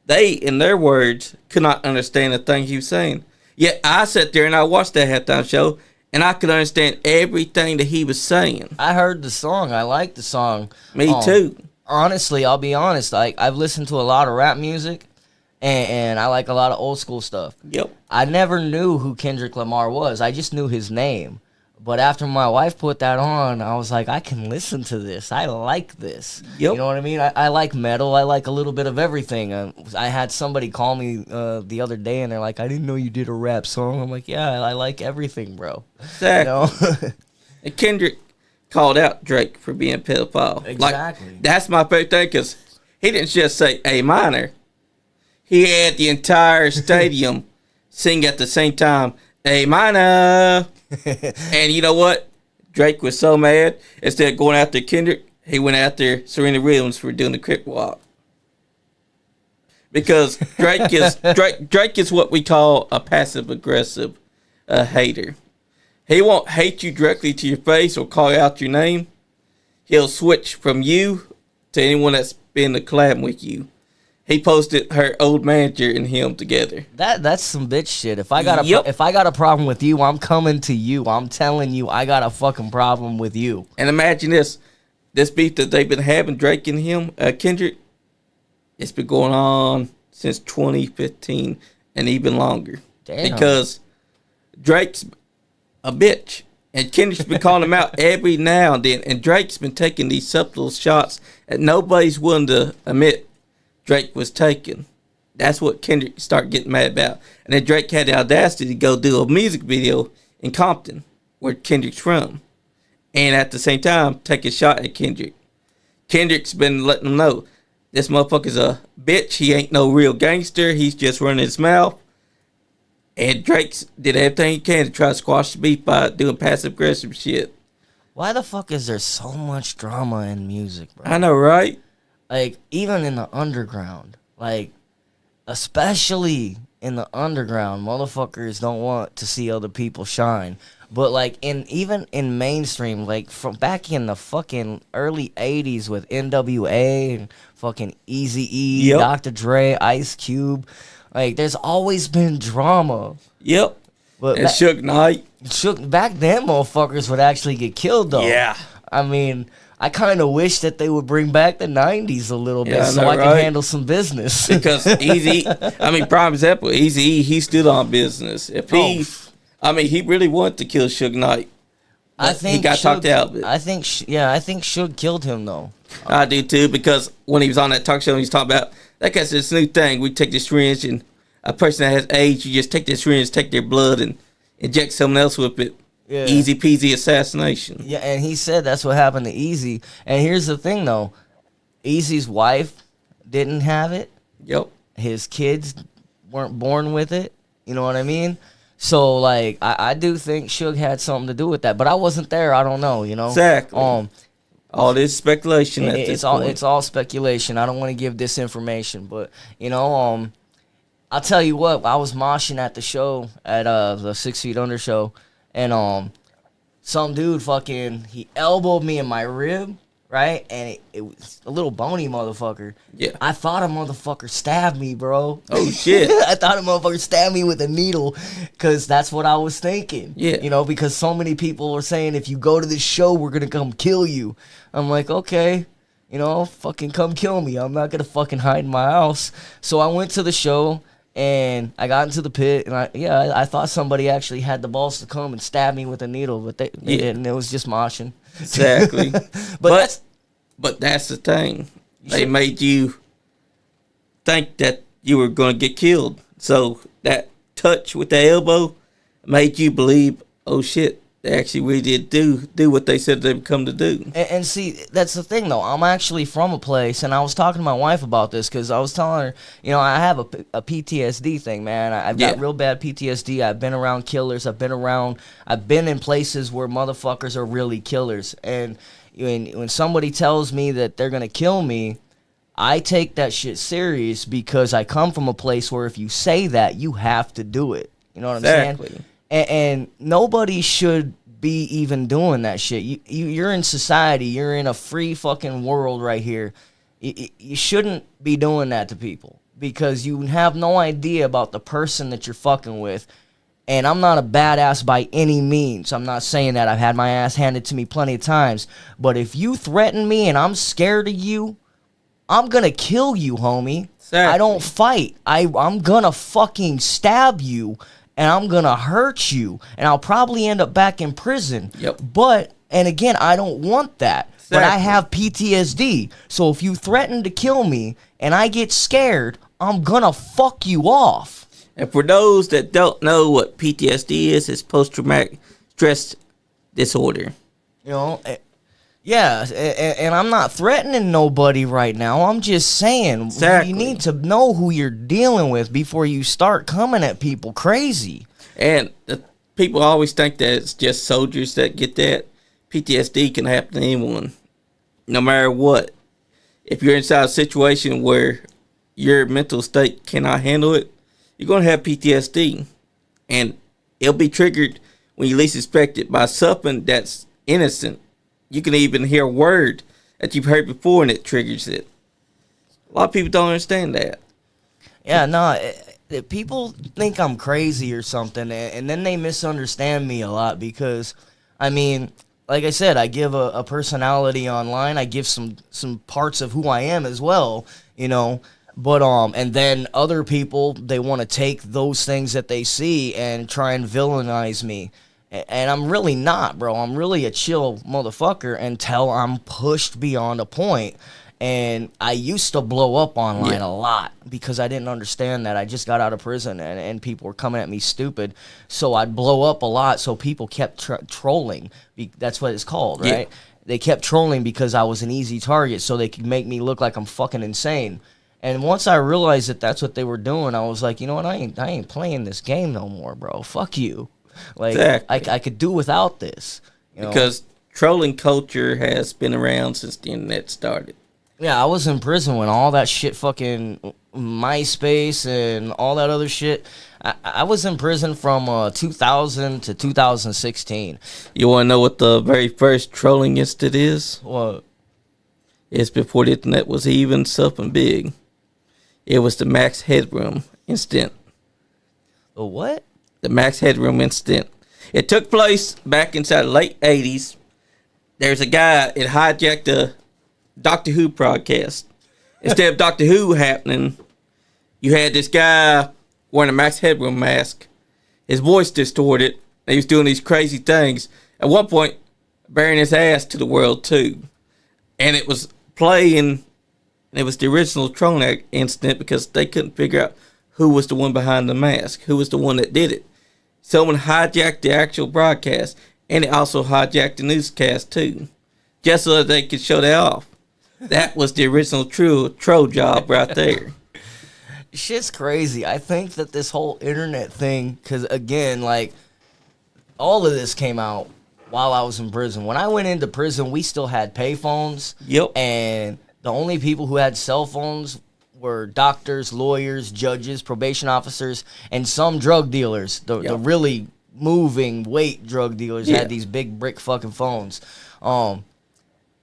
they, in their words, could not understand the thing he was saying. Yet I sat there and I watched that halftime show and I could understand everything that he was saying. I heard the song. I like the song. Me too. Honestly, I'll be honest. I've listened to a lot of rap music, and I like a lot of old school stuff. Yep. I never knew who Kendrick Lamar was. I just knew his name. But after my wife put that on, I was like, I can listen to this. I like this. Yep. You know what I mean? I like metal. I like a little bit of everything. I had somebody call me the other day, and they're like, I didn't know you did a rap song. I'm like, yeah, I like everything, bro. Exactly. You know? And Kendrick called out Drake for being a pedophile. Exactly. Like, that's my favorite thing because he didn't just say A minor. He had the entire stadium sing at the same time, A minor. And you know what? Drake was so mad. Instead of going after Kendrick, he went after Serena Williams for doing the crip walk. Because Drake is what we call a passive aggressive hater. He won't hate you directly to your face or call out your name. He'll switch from you to anyone that's been to collab with you. He posted her old manager and him together. That's some bitch shit. If I got a problem with you, I'm coming to you. I'm telling you, I got a fucking problem with you. And imagine this beef that they've been having, Drake and him, Kendrick. It's been going on since 2015 and even longer. Damn. Because Drake's a bitch. And Kendrick's been calling him out every now and then. And Drake's been taking these subtle shots that nobody's willing to admit Drake was taking. That's what Kendrick started getting mad about. And then Drake had the audacity to go do a music video in Compton, where Kendrick's from. and at the same time take a shot at Kendrick. Kendrick's been letting them know this motherfucker's a bitch. He ain't no real gangster. He's just running his mouth. And Drake's did everything he can to try to squash the beef by doing passive aggressive shit. Why the fuck is there so much drama in music, bro? I know, right? Like, even in the underground, like, especially in the underground, motherfuckers don't want to see other people shine. But, like, even in mainstream, like, from back in the fucking early 80s with NWA and fucking Eazy-E, Yep. Dr. Dre, Ice Cube, like, there's always been drama. Yep. But And Suge Knight. back then, motherfuckers would actually get killed, though. Yeah. I mean, I kind of wish that they would bring back the 90s a little bit Yeah, I so know, I can right? handle some business. Because prime example, Eazy-E, he stood on business. If he, he really wanted to kill Suge Knight. I think he got talked out. But I think Suge killed him, though. I do too, because when he was on that talk show, he was talking about, that guy's this new thing. We take this syringe, and a person that has AIDS, you just take this syringe, take their blood, and inject someone else with it. Yeah. Easy peasy assassination. Yeah, and he said that's what happened to Easy. And here's the thing, though. Easy's wife didn't have it. Yep. His kids weren't born with it. You know what I mean? So, like, I do think Suge had something to do with that. But I wasn't there. I don't know, you know? Exactly. All this speculation at this point. It's all speculation. I don't want to give disinformation. But, you know, I'll tell you what. I was moshing at the show, at the 6 Feet Under show. And some dude he elbowed me in my rib, right? And it was a little bony motherfucker. Yeah. I thought a motherfucker stabbed me, bro. Oh, shit. I thought a motherfucker stabbed me with a needle because that's what I was thinking. Yeah. You know, because so many people were saying, if you go to this show, we're going to come kill you. I'm like, okay, you know, fucking come kill me. I'm not going to fucking hide in my house. So I went to the show. And I got into the pit, and I thought somebody actually had the balls to come and stab me with a needle, but they didn't. It was just moshing. Exactly. but that's the thing. They made you think that you were going to get killed. So that touch with the elbow made you believe, oh shit, they actually really did do what they said they would come to do. And see, that's the thing, though. I'm actually from a place, and I was talking to my wife about this because I was telling her, you know, I have a PTSD thing, man. I've got real bad PTSD. I've been around killers. I've been in places where motherfuckers are really killers. And when somebody tells me that they're going to kill me, I take that shit serious because I come from a place where if you say that, you have to do it. You know what I'm saying? And nobody should be even doing that shit. You're in society. You're in a free fucking world right here. You shouldn't be doing that to people because you have no idea about the person that you're fucking with. And I'm not a badass by any means. I'm not saying that. I've had my ass handed to me plenty of times. But if you threaten me and I'm scared of you, I'm going to kill you, homie. Exactly. I don't fight. I'm going to fucking stab you. And I'm going to hurt you. And I'll probably end up back in prison. Yep. And again, I don't want that. Exactly. But I have PTSD. So if you threaten to kill me and I get scared, I'm going to fuck you off. And for those that don't know what PTSD is, it's post-traumatic stress disorder. You know, yeah, and I'm not threatening nobody right now. I'm just saying you need to know who you're dealing with before you start coming at people crazy. And people always think that it's just soldiers that get that. PTSD can happen to anyone, no matter what. If you're inside a situation where your mental state cannot handle it, you're going to have PTSD. And it'll be triggered when you least expect it by something that's innocent. You can even hear a word that you've heard before and it triggers it. A lot of people don't understand that. Yeah, no, people think I'm crazy or something, and then they misunderstand me a lot because, I mean, like I said, I give a personality online. I give some parts of who I am as well, you know. But and then other people, they want to take those things that they see and try and villainize me. And I'm really not, bro. I'm really a chill motherfucker until I'm pushed beyond a point. And I used to blow up online a lot because I didn't understand that. I just got out of prison and people were coming at me stupid. So I'd blow up a lot. So people kept trolling. That's what it's called, right? They kept trolling because I was an easy target so they could make me look like I'm fucking insane. And once I realized that that's what they were doing, I was like, you know what? I ain't playing this game no more, bro. Fuck you. Like, exactly. I could do without this. Because trolling culture has been around since the internet started. Yeah, I was in prison when all that shit, fucking MySpace and all that other shit. I was in prison from 2000 to 2016. You want to know what the very first trolling incident is? What? It's before the internet was even something big. It was the Max Headroom incident. The what? The Max Headroom incident. It took place back inside the late 80s. There's a guy, it hijacked a Doctor Who broadcast. Instead of Doctor Who happening, you had this guy wearing a Max Headroom mask. His voice distorted. And he was doing these crazy things. At one point, bearing his ass to the world, too. And it was playing, and it was the original trolling incident because they couldn't figure out who was the one behind the mask, who was the one that did it. Someone hijacked the actual broadcast, and it also hijacked the newscast, too. Just so that they could show that off. That was the original troll job right there. Shit's crazy. I think that this whole internet thing, because again, like, all of this came out while I was in prison. When I went into prison, we still had payphones. Yep. And the only people who had cell phones were doctors, lawyers, judges, probation officers, and some drug dealers. The really moving weight drug dealers had these big brick fucking phones.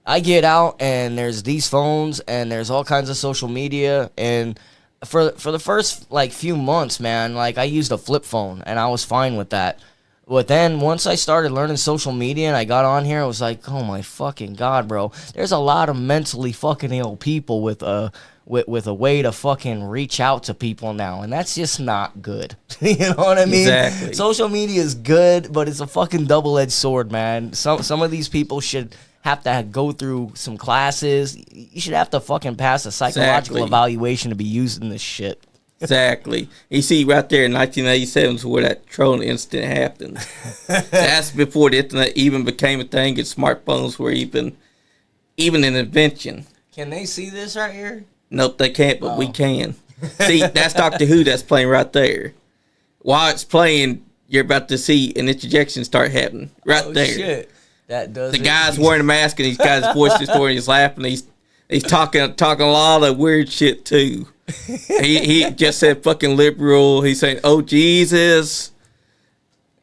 I get out and there's these phones and there's all kinds of social media, and for the first like few months, man, like I used a flip phone and I was fine with that. But then once I started learning social media and I got on here, I was like, oh my fucking God, bro. There's a lot of mentally fucking ill people with a way to fucking reach out to people now, and that's just not good. You know what I mean? Exactly. Social media is good, but it's a fucking double-edged sword, man. Some of these people should have to go through some classes. You should have to fucking pass a psychological evaluation to be using this shit. Exactly. You see right there in 1987 is where that trolling incident happened. That's before the internet even became a thing and smartphones were even an invention. Can they see this right here? Nope, they can't, but we can. See, that's Doctor Who that's playing right there. While it's playing, you're about to see an interjection start happening right there. Shit. That does. The guy's wearing a mask and he's got his voice distorted. He's laughing. He's talking a lot of weird shit too. He just said fucking liberal. He's saying, "Oh Jesus."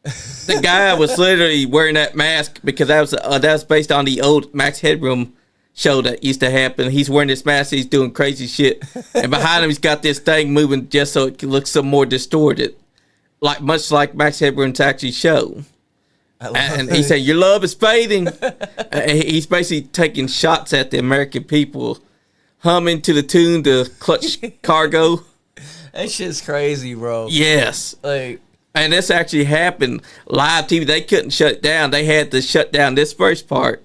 The guy was literally wearing that mask because that was based on the old Max Headroom show that used to happen. He's wearing this mask. He's doing crazy shit, and behind him he's got this thing moving just so it can look some more distorted, much like Max Headroom's actually show. And he said, "Your love is fading." He's basically taking shots at the American people, humming to the tune to Clutch Cargo. That shit's crazy, bro. Yes. Like, and this actually happened live TV. They couldn't shut it down. They had to shut down this first part.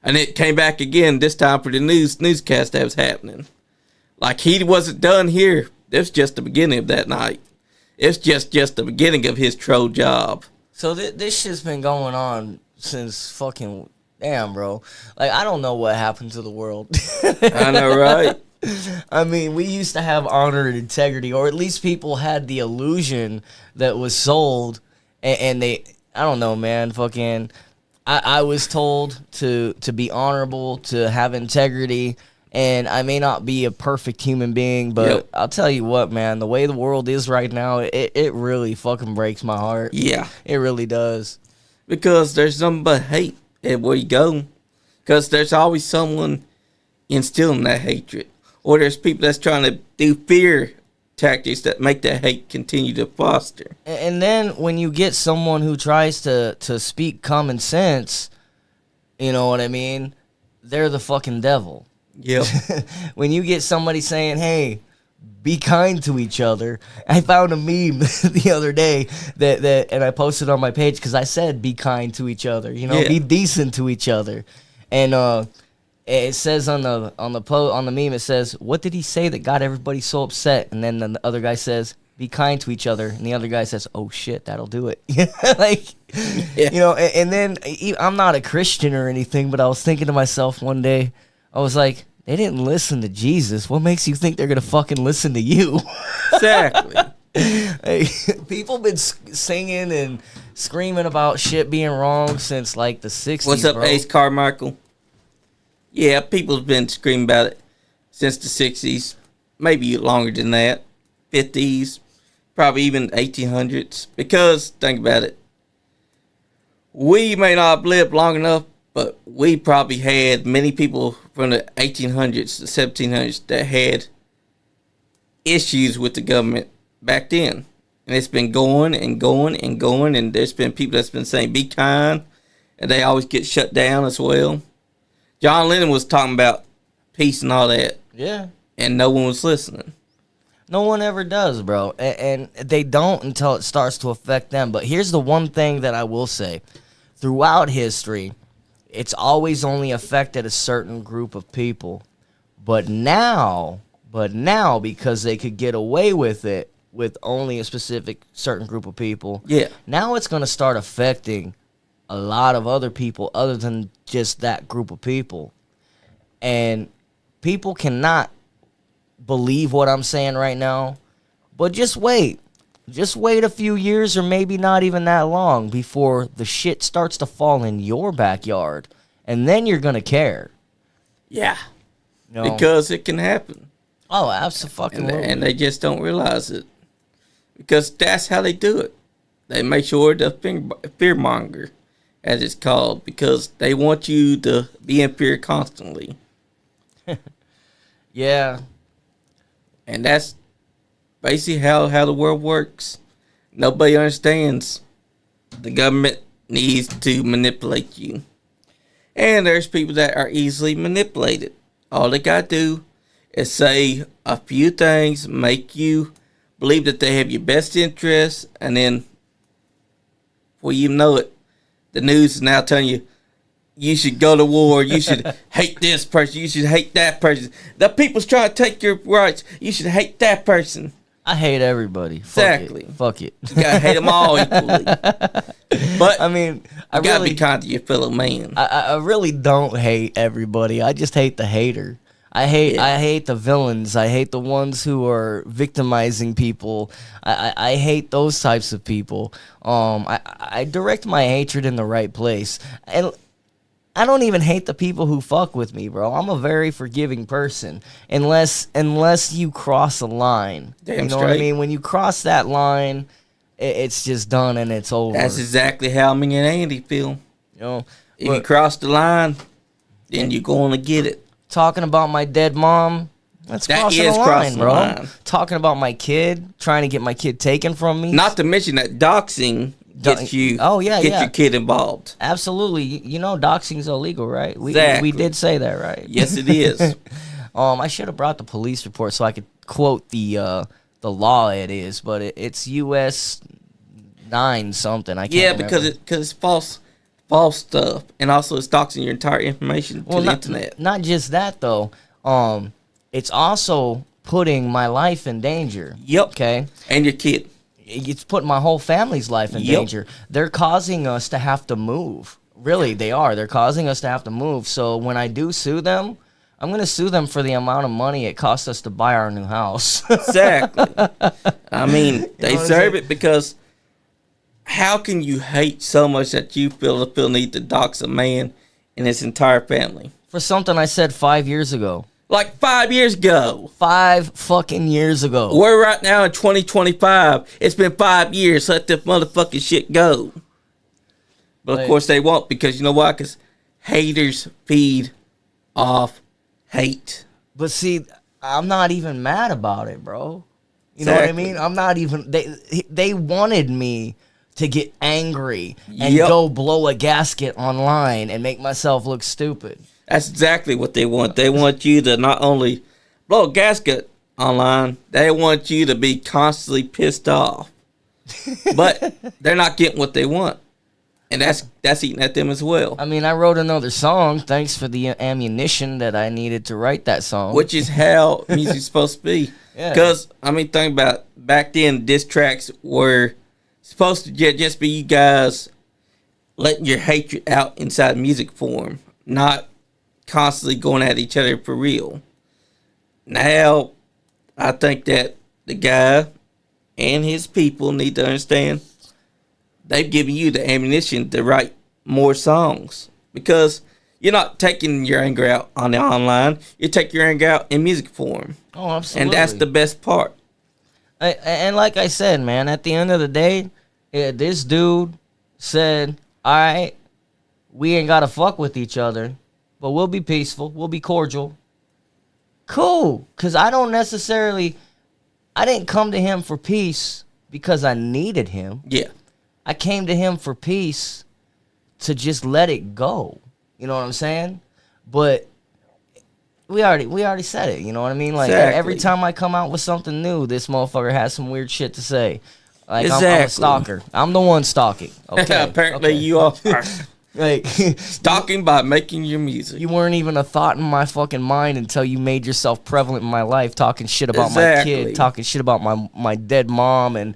And it came back again this time for the newscast that was happening. Like, he wasn't done here. This was just the beginning of that night. It's just the beginning of his troll job. So this shit's been going on since fucking... Damn, bro. Like, I don't know what happened to the world. I know, right? I mean, we used to have honor and integrity, or at least people had the illusion that was sold, and they... I don't know, man. Fucking... I was told to be honorable, to have integrity, and I may not be a perfect human being, but I'll tell you what, man, the way the world is right now, it really fucking breaks my heart. Yeah. It really does. Because there's nothing but hate everywhere you go. Because there's always someone instilling that hatred. Or there's people that's trying to do fear tactics that make that hate continue to foster. And then when you get someone who tries to speak common sense, you know what I mean? They're the fucking devil. Yep. When you get somebody saying, hey, be kind to each other. I found a meme the other day that and I posted on my page because I said be kind to each other. You know, be decent to each other. And it says on the meme, it says, "What did he say that got everybody so upset?" And then the other guy says, "Be kind to each other." And the other guy says, "Oh shit, that'll do it." Like, you know. And then I'm not a Christian or anything, but I was thinking to myself one day, I was like, they didn't listen to Jesus. What makes you think they're gonna fucking listen to you? Exactly. Hey, people been singing and screaming about shit being wrong since like the 60s. What's up, bro? Ace Carmichael? Yeah, people's been screaming about it since the 60s, maybe longer than that, 50s, probably even 1800s. Because, think about it, we may not have lived long enough, but we probably had many people from the 1800s, the 1700s that had issues with the government back then. And it's been going and going and going, and there's been people that's been saying, be kind, and they always get shut down as well. John Lennon was talking about peace and all that. Yeah. And no one was listening. No one ever does, bro. And they don't until it starts to affect them. But here's the one thing that I will say. Throughout history, it's always only affected a certain group of people. But now, because they could get away with it with only a specific certain group of people, now it's going to start affecting a lot of other people other than just that group of people. And people cannot believe what I'm saying right now, but just wait. Just wait a few years or maybe not even that long before the shit starts to fall in your backyard. And then you're going to care. Yeah. You know? Because it can happen. Oh, absolutely. And they just don't realize it. Because that's how they do it. They make sure the fearmonger, as it's called, because they want you to be in fear constantly. Yeah. And that's basically how the world works. Nobody understands. The government needs to manipulate you. And there's people that are easily manipulated. All they got to do is say a few things, make you believe that they have your best interests, and then before you know it, the news is now telling you, you should go to war, you should hate this person, you should hate that person. The people's trying to take your rights, you should hate that person. I hate everybody. Exactly. Fuck it. You gotta hate them all equally. But I mean, you gotta be kind to your fellow man. I really don't hate everybody. I just hate the hater. I hate the villains. I hate the ones who are victimizing people. I hate those types of people. I direct my hatred in the right place. And I don't even hate the people who fuck with me, bro. I'm a very forgiving person. Unless you cross a line. Damn you know straight. what I mean? When you cross that line, it's just done and it's over. That's exactly how me and Andy feel. You know, If you cross the line, then you're going to get it. talking about my dead mom, that's That crossing is the line, crossing the bro. line. Talking about my kid, trying to get my kid taken from me. Not to mention that doxing gets you, get your kid involved. Absolutely. You know doxing's illegal, right? We Exactly. did say that, right? Yes, it is. I should have brought the police report so I could quote the law it is, but it's US 9 something. I can't remember. because it's false stuff, and also it's doxing your entire information to the internet. Not just that though. It's also putting my life in danger. Yep. Okay. And your kid. It's putting my whole family's life in danger. They're causing us to have to move. Really, they are. They're causing us to have to move. So when I do sue them, I'm going to sue them for the amount of money it cost us to buy our new house. Exactly. I mean, they deserve it, because how can you hate so much that you feel need to dox a man and his entire family? For something I said 5 years ago. Like 5 years ago. 5 fucking years ago. We're right now in 2025. It's been 5 years. Let the motherfucking shit go. But of course they won't, because you know why? Because haters feed off hate. But see, I'm not even mad about it, bro. You know what I mean? I'm not even. They wanted me to get angry and go blow a gasket online and make myself look stupid. That's exactly what they want. They want you to not only blow a gasket, online. They want you to be constantly pissed off, but they're not getting what they want, and that's eating at them as well. I mean, I wrote another song. Thanks for the ammunition that I needed to write that song. Which is how music's supposed to be. Yeah. Because, I mean, think about it. Back then, diss tracks were supposed to just be you guys letting your hatred out inside music form, not constantly going at each other for real. Now, I think that the guy and his people need to understand they've given you the ammunition to write more songs, because you're not taking your anger out on the online. You take your anger out in music form. Oh, absolutely. And that's the best part. And like I said, man, at the end of the day, this dude said, all right, we ain't got to fuck with each other, but we'll be peaceful. We'll be cordial. Cool. Because I didn't come to him for peace because I needed him. Yeah. I came to him for peace to just let it go. You know what I'm saying? But we already said it. You know what I mean? Like, exactly. Every time I come out with something new, this motherfucker has some weird shit to say. Like, exactly. I'm a stalker. I'm the one stalking. Okay. Apparently okay. you are. Like, stalking by making your music. You weren't even a thought in my fucking mind until you made yourself prevalent in my life, talking shit about my kid, talking shit about my dead mom, and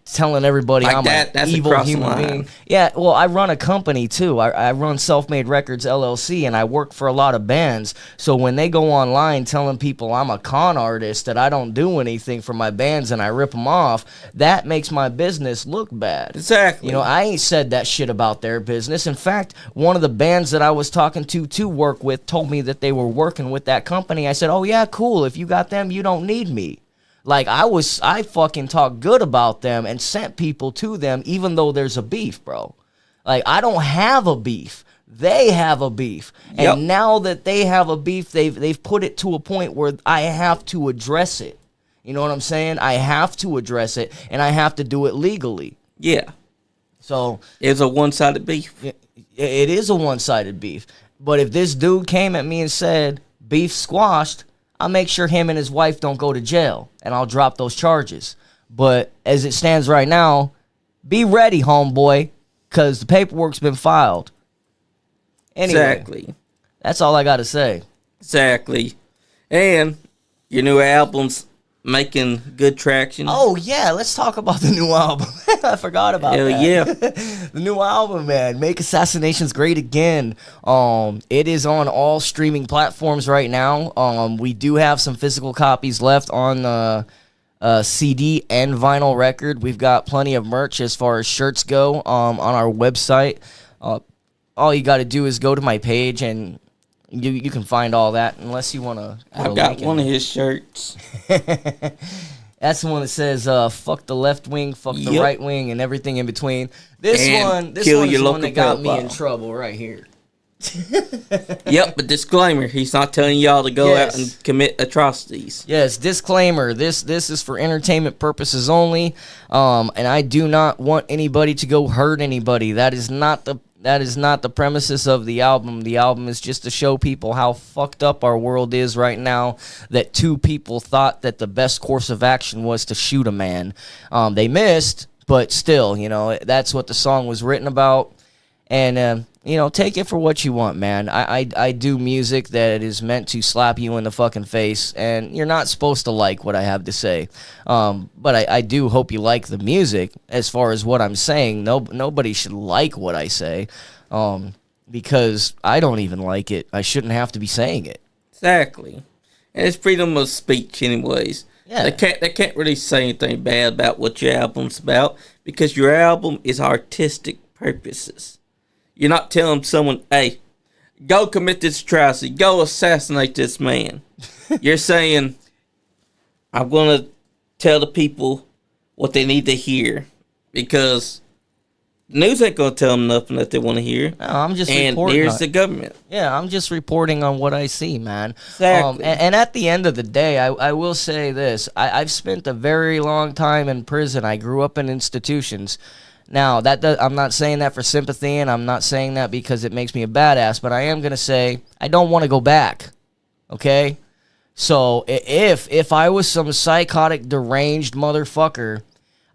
telling everybody like I'm an evil human being. Yeah, well, I run a company too. I run Self-Made Records LLC, and I work for a lot of bands. So when they go online telling people I'm a con artist, that I don't do anything for my bands, and I rip them off, that makes my business look bad. Exactly. You know, I ain't said that shit about their business. In fact, one of the bands that I was talking to work with told me that they were working with that company. I said, oh yeah, cool. If you got them, you don't need me. Like, I fucking talked good about them and sent people to them, even though there's a beef, bro. Like, I don't have a beef. They have a beef. And now that they have a beef, they've put it to a point where I have to address it. You know what I'm saying? I have to address it, and I have to do it legally. Yeah. So it's a one-sided beef. It is a one-sided beef. But if this dude came at me and said, beef squashed, I'll make sure him and his wife don't go to jail, and I'll drop those charges. But as it stands right now, be ready, homeboy, because the paperwork's been filed. Anyway, exactly. That's all I got to say. Exactly. And your new album's making good traction. Oh, yeah, let's talk about the new album. I forgot about that. Yeah. The new album, man, Make Assassinations Great Again. It is on all streaming platforms right now. We do have some physical copies left on CD and vinyl record. We've got plenty of merch as far as shirts go on our website. All you got to do is go to my page, and you can find all that, unless you want to. I've got one of his shirts. That's the one that says "fuck the left wing, fuck the right wing, and everything in between." This one is the one that got me in trouble right here. Yep, but disclaimer: he's not telling y'all to go out and commit atrocities. Yes, disclaimer: this is for entertainment purposes only, and I do not want anybody to go hurt anybody. That is not the premises of the album. The album is just to show people how fucked up our world is right now, that two people thought that the best course of action was to shoot a man. They missed, but still, you know, that's what the song was written about. And, you know, take it for what you want, man. I do music that is meant to slap you in the fucking face, and you're not supposed to like what I have to say. But I do hope you like the music. As far as what I'm saying, nobody should like what I say, because I don't even like it. I shouldn't have to be saying it. Exactly. And it's freedom of speech anyways. Yeah. They can't really say anything bad about what your album's about, because your album is artistic purposes. You're not telling someone, hey, go commit this atrocity, go assassinate this man. You're saying, I'm going to tell the people what they need to hear, because the news ain't going to tell them nothing that they want to hear. No, I'm just and reporting. here's the government. Yeah, I'm just reporting on what I see, man. Exactly. And at the end of the day, I will say this. I've spent a very long time in prison. I grew up in institutions. Now, I'm not saying that for sympathy, and I'm not saying that because it makes me a badass, but I am going to say I don't want to go back, okay? So if I was some psychotic, deranged motherfucker,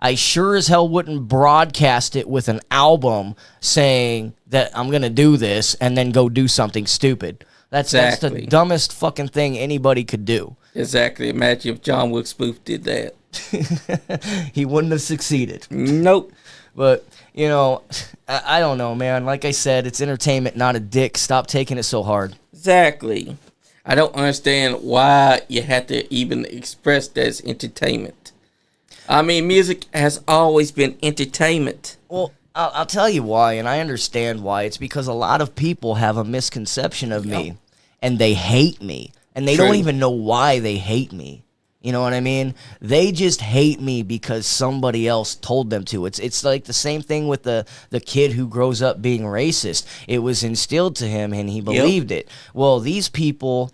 I sure as hell wouldn't broadcast it with an album saying that I'm going to do this and then go do something stupid. That's the dumbest fucking thing anybody could do. Exactly. Imagine if John Wilkes Booth did that. He wouldn't have succeeded. Nope. But, you know, I don't know, man. Like I said, it's entertainment, not a dick. Stop taking it so hard. Exactly. I don't understand why you have to even express that as entertainment. I mean, music has always been entertainment. Well, I'll tell you why, and I understand why. It's because a lot of people have a misconception of me, and they hate me, and they don't even know why they hate me. You know what I mean? They just hate me because somebody else told them to. It's like the same thing with the kid who grows up being racist. It was instilled to him, and he believed it. Well, these people...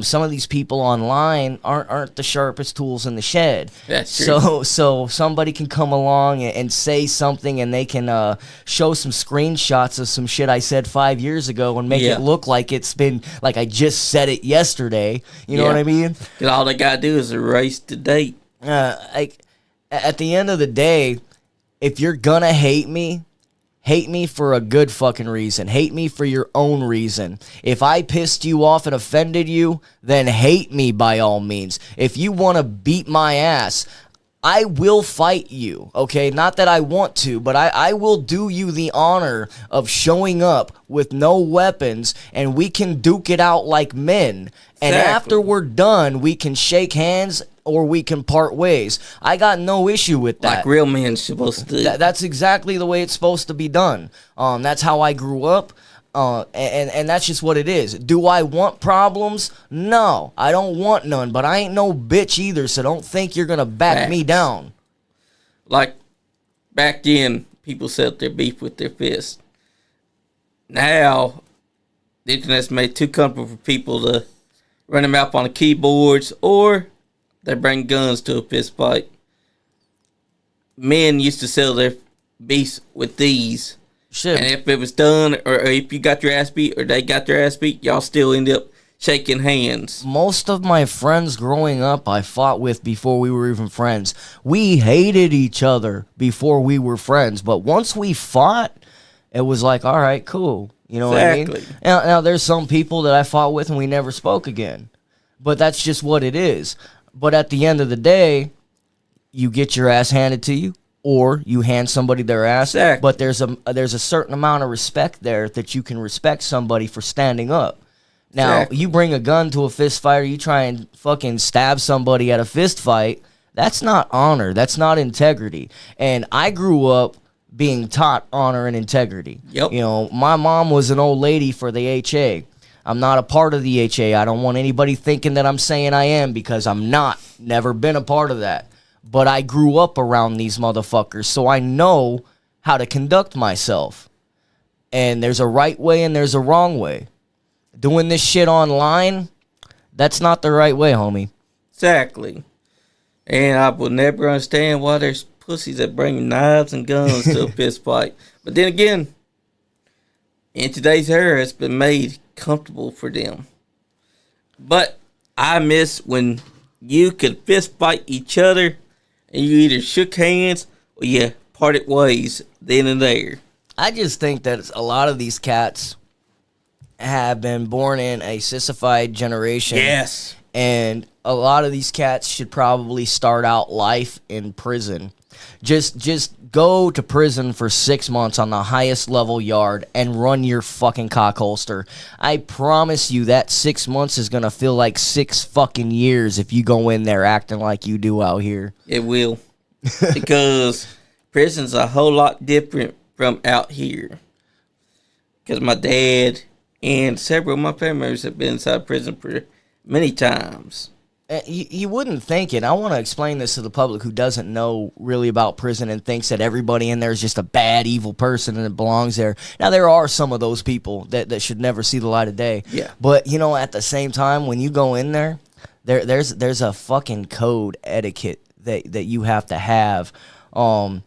some of these people online aren't the sharpest tools in the shed. That's true. So somebody can come along and say something, and they can show some screenshots of some shit I said 5 years ago and make it look like it's been like I just said it yesterday. You know what I mean? And all they gotta do is erase the date. Like at the end of the day, if you're gonna hate me for a good fucking reason. Hate me for your own reason. If I pissed you off and offended you, then hate me by all means. If you want to beat my ass, I will fight you, okay? Not that I want to, but I will do you the honor of showing up with no weapons, and we can duke it out like men. And after we're done, we can shake hands or we can part ways. I got no issue with that. Like real men supposed to do. That's exactly the way it's supposed to be done. That's how I grew up. And that's just what it is. Do I want problems? No, I don't want none, but I ain't no bitch either, so don't think you're gonna back me down. Like, back then, people settled their beef with their fists. Now, the internet's made too comfortable for people to run them out on the keyboards, or they bring guns to a fist fight. Men used to settle their beefs with these. Shit. And if it was done, or if you got your ass beat, or they got their ass beat, y'all still end up shaking hands. Most of my friends growing up, I fought with before we were even friends. We hated each other before we were friends. But once we fought, it was like, all right, cool. You know what I mean? Now, there's some people that I fought with and we never spoke again. But that's just what it is. But at the end of the day, you get your ass handed to you, or you hand somebody their ass. Exactly. But there's a certain amount of respect there that you can respect somebody for standing up. Now, you bring a gun to a fist fight, or you try and fucking stab somebody at a fist fight, that's not honor. That's not integrity. And I grew up being taught honor and integrity. Yep. You know, my mom was an old lady for the HA. I'm not a part of the HA. I don't want anybody thinking that I'm saying I am, because I'm not. Never been a part of that. But I grew up around these motherfuckers, so I know how to conduct myself. And there's a right way and there's a wrong way. Doing this shit online, that's not the right way, homie. Exactly. And I will never understand why there's pussies that bring knives and guns to a fist fight. But then again, in today's era, it's been made comfortable for them. But I miss when you could fist fight each other and you either shook hands or you parted ways then and there. I just think that a lot of these cats have been born in a sissified generation. Yes. And a lot of these cats should probably start out life in prison. Just go to prison for 6 months on the highest level yard and run your fucking cock holster. I promise you that 6 months is going to feel like 6 fucking years if you go in there acting like you do out here. It will. Because prison's a whole lot different from out here. Because my dad and several of my family members have been inside prison for many times. You wouldn't think it. I want to explain this to the public who doesn't know really about prison and thinks that everybody in there is just a bad, evil person and it belongs there. Now, there are some of those people that should never see the light of day. Yeah. But, you know, at the same time, when you go in there, there's a fucking code etiquette that you have to have. And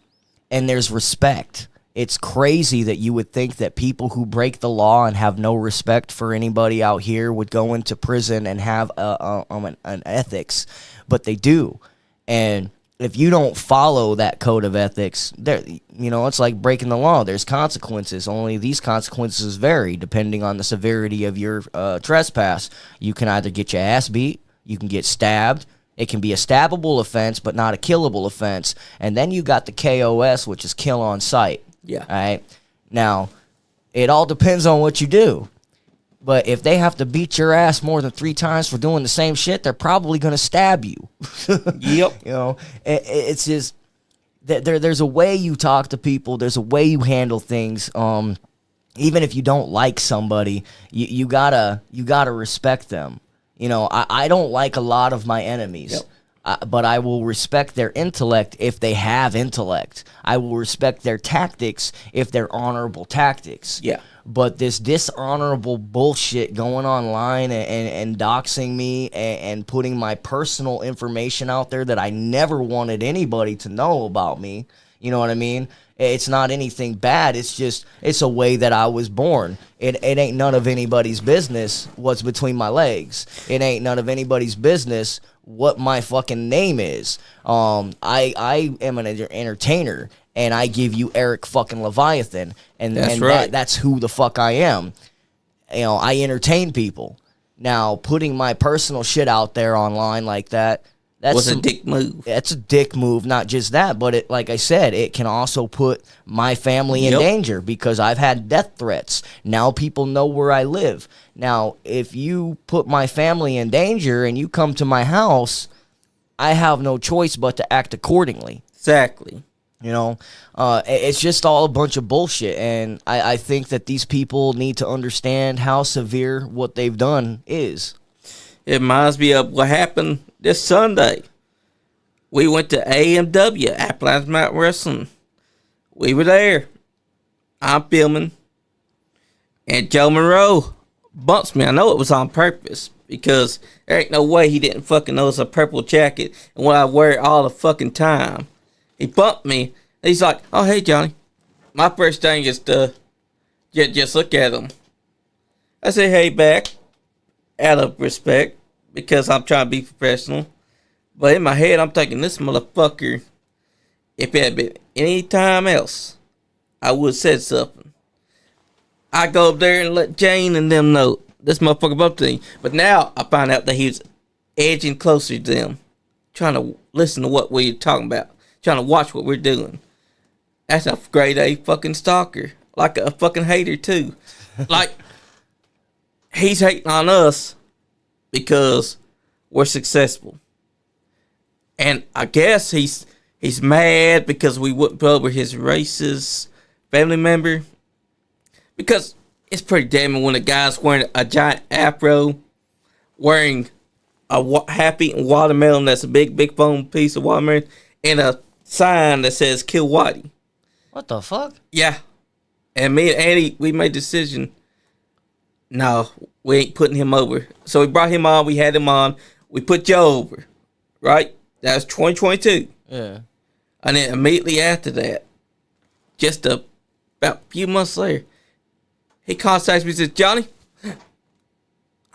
there's respect. It's crazy that you would think that people who break the law and have no respect for anybody out here would go into prison and have an ethics, but they do. And if you don't follow that code of ethics, it's like breaking the law. There's consequences. Only these consequences vary depending on the severity of your trespass. You can either get your ass beat, you can get stabbed. It can be a stabbable offense, but not a killable offense. And then you got the KOS, which is kill on sight. Yeah. All right. Now, it all depends on what you do. But if they have to beat your ass more than 3 times for doing the same shit, they're probably going to stab you. Yep. It's just there's a way you talk to people. There's a way you handle things. Even if you don't like somebody, you gotta respect them. I don't like a lot of my enemies. Yep. But I will respect their intellect if they have intellect. I will respect their tactics if they're honorable tactics. Yeah. But this dishonorable bullshit going online and doxing me and putting my personal information out there that I never wanted anybody to know about me, you know what I mean? It's not anything bad. It's a way that I was born. It ain't none of anybody's business what's between my legs. It ain't none of anybody's business what my fucking name is. I am an entertainer, and I give you Eric fucking Leviathan, and that's who the fuck I am. I entertain people. Now, putting my personal shit out there online like that, that's a dick move. That's a dick move. Not just that, but like I said, it can also put my family in danger because I've had death threats. Now people know where I live. Now, if you put my family in danger and you come to my house, I have no choice but to act accordingly. Exactly. It's just all a bunch of bullshit, and I think that these people need to understand how severe what they've done is. It reminds me of what happened this Sunday. We went to AMW, Appalachian Mountain Wrestling. We were there. I'm filming. And Joe Monroe bumps me. I know it was on purpose because there ain't no way he didn't fucking know it's a purple jacket and what I wear it all the fucking time. He bumped me. He's like, oh, hey, Johnny. My first thing is to just look at him. I say, hey, back. Out of respect, because I'm trying to be professional. But in my head, I'm thinking, this motherfucker, if it had been any time else, I would have said something. I go up there and let Jane and them know this motherfucker bumped me. But now I find out that he was edging closer to them, trying to listen to what we're talking about, trying to watch what we're doing. That's a grade A fucking stalker. Like a fucking hater, too. Like, he's hating on us because we're successful. And I guess he's mad because we wouldn't put over his racist family member. Because it's pretty damning when a guy's wearing a giant afro, wearing a half-eaten watermelon that's a big foam piece of watermelon, and a sign that says kill Whitey. What the fuck? Yeah. And me and Andy, we made a decision. No, we ain't putting him over. So we brought him on. We had him on. We put Joe over. Right? That was 2022. Yeah. And then immediately after that, just about a few months later, he contacts me and says, Johnny,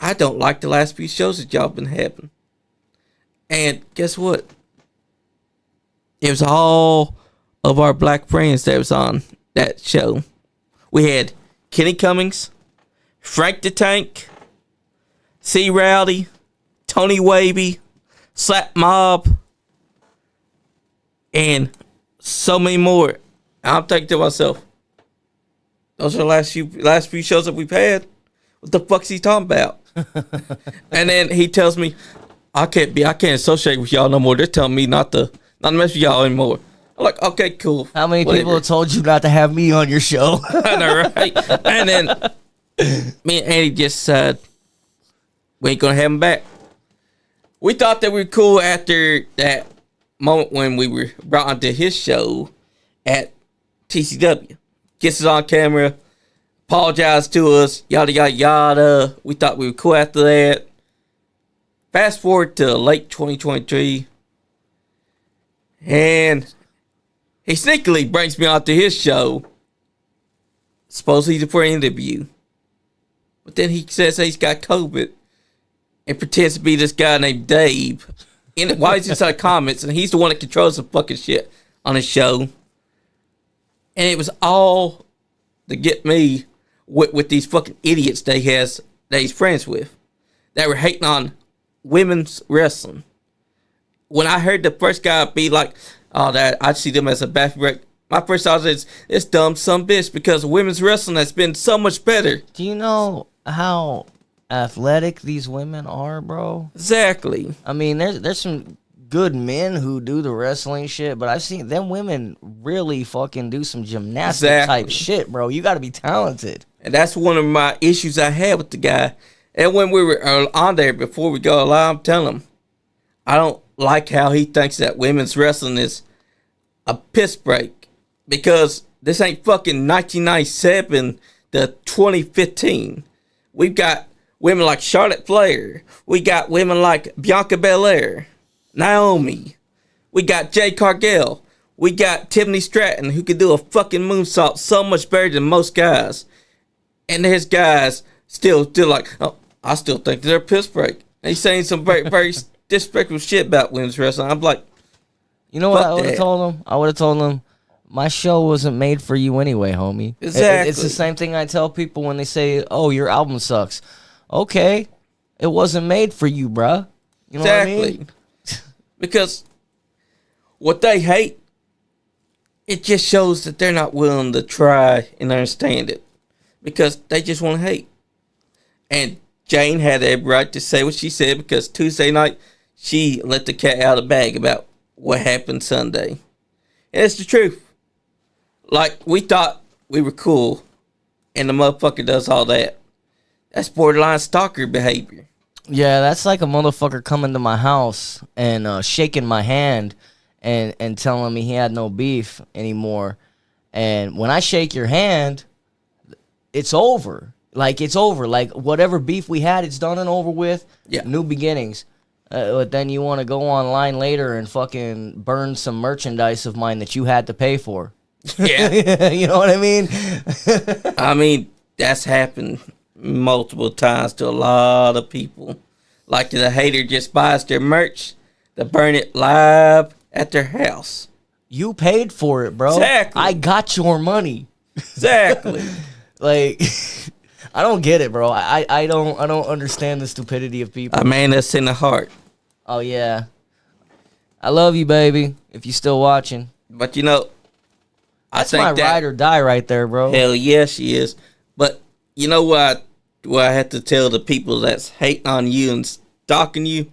I don't like the last few shows that y'all been having. And guess what? It was all of our black friends that was on that show. We had Kenny Cummings, Frank the Tank, C. Rowdy, Tony Wavy, Slap Mob, and so many more. I'm thinking to myself, those are the last few shows that we've had. What the fuck's he talking about? And then he tells me, I can't associate with y'all no more. They're telling me not to mess with y'all anymore. I'm like, okay, cool. How many people have told you not to have me on your show? I know, right? And then me and Andy just said, we ain't gonna have him back. We thought that we were cool after that moment when we were brought onto his show at TCW. Gets us on camera, apologized to us, yada, yada, yada. We thought we were cool after that. Fast forward to late 2023. And he sneakily brings me onto his show supposedly for an interview. But then he says he's got COVID and pretends to be this guy named Dave. And why he's inside comments, and he's the one that controls the fucking shit on his show. And it was all to get me with these fucking idiots that he's friends with that were hating on women's wrestling. When I heard the first guy be like, "Oh, that I see them as a bathroom break," my first thought is, "It's dumb some bitch," because women's wrestling has been so much better. Do you know how athletic these women are, bro? Exactly. I mean, there's some good men who do the wrestling shit, but I've seen them women really fucking do some gymnastic type shit, bro. You got to be talented. And that's one of my issues I had with the guy. And when we were on there before we go live, I'm telling him, I don't like how he thinks that women's wrestling is a piss break, because this ain't fucking 1997 to 2015. We've got women like Charlotte Flair. We got women like Bianca Belair, Naomi. We got Jade Cargill. We got Tiffany Stratton, who can do a fucking moonsault so much better than most guys. And there's guys still like, oh, I still think they're a piss break. And he's saying some very, very disrespectful shit about women's wrestling. I'm like, you know what I would have told him? I would have told him, my show wasn't made for you anyway, homie. Exactly. It's the same thing I tell people when they say, oh, your album sucks. Okay, it wasn't made for you, bruh. You know what I mean? Because what they hate, it just shows that they're not willing to try and understand it, because they just want to hate. And Jane had every right to say what she said, because Tuesday night she let the cat out of the bag about what happened Sunday. And it's the truth. Like, we thought we were cool, and the motherfucker does all that. That's borderline stalker behavior. Yeah, that's like a motherfucker coming to my house and shaking my hand and telling me he had no beef anymore. And when I shake your hand, it's over. Like, it's over. Like, whatever beef we had, it's done and over with. Yeah. New beginnings. But then you want to go online later and fucking burn some merchandise of mine that you had to pay for. Yeah. You know what I mean? I mean, that's happened multiple times to a lot of people. Like, the hater just buys their merch to burn it live at their house. You paid for it, bro. Exactly. I got your money. Exactly. Like, I don't get it, bro. I don't understand the stupidity of people. A man that's in the heart. Oh yeah. I love you, baby, if you still watching. But you know, That's my ride or die right there, bro. Hell yeah, she is. But you know what I have to tell the people that's hating on you and stalking you?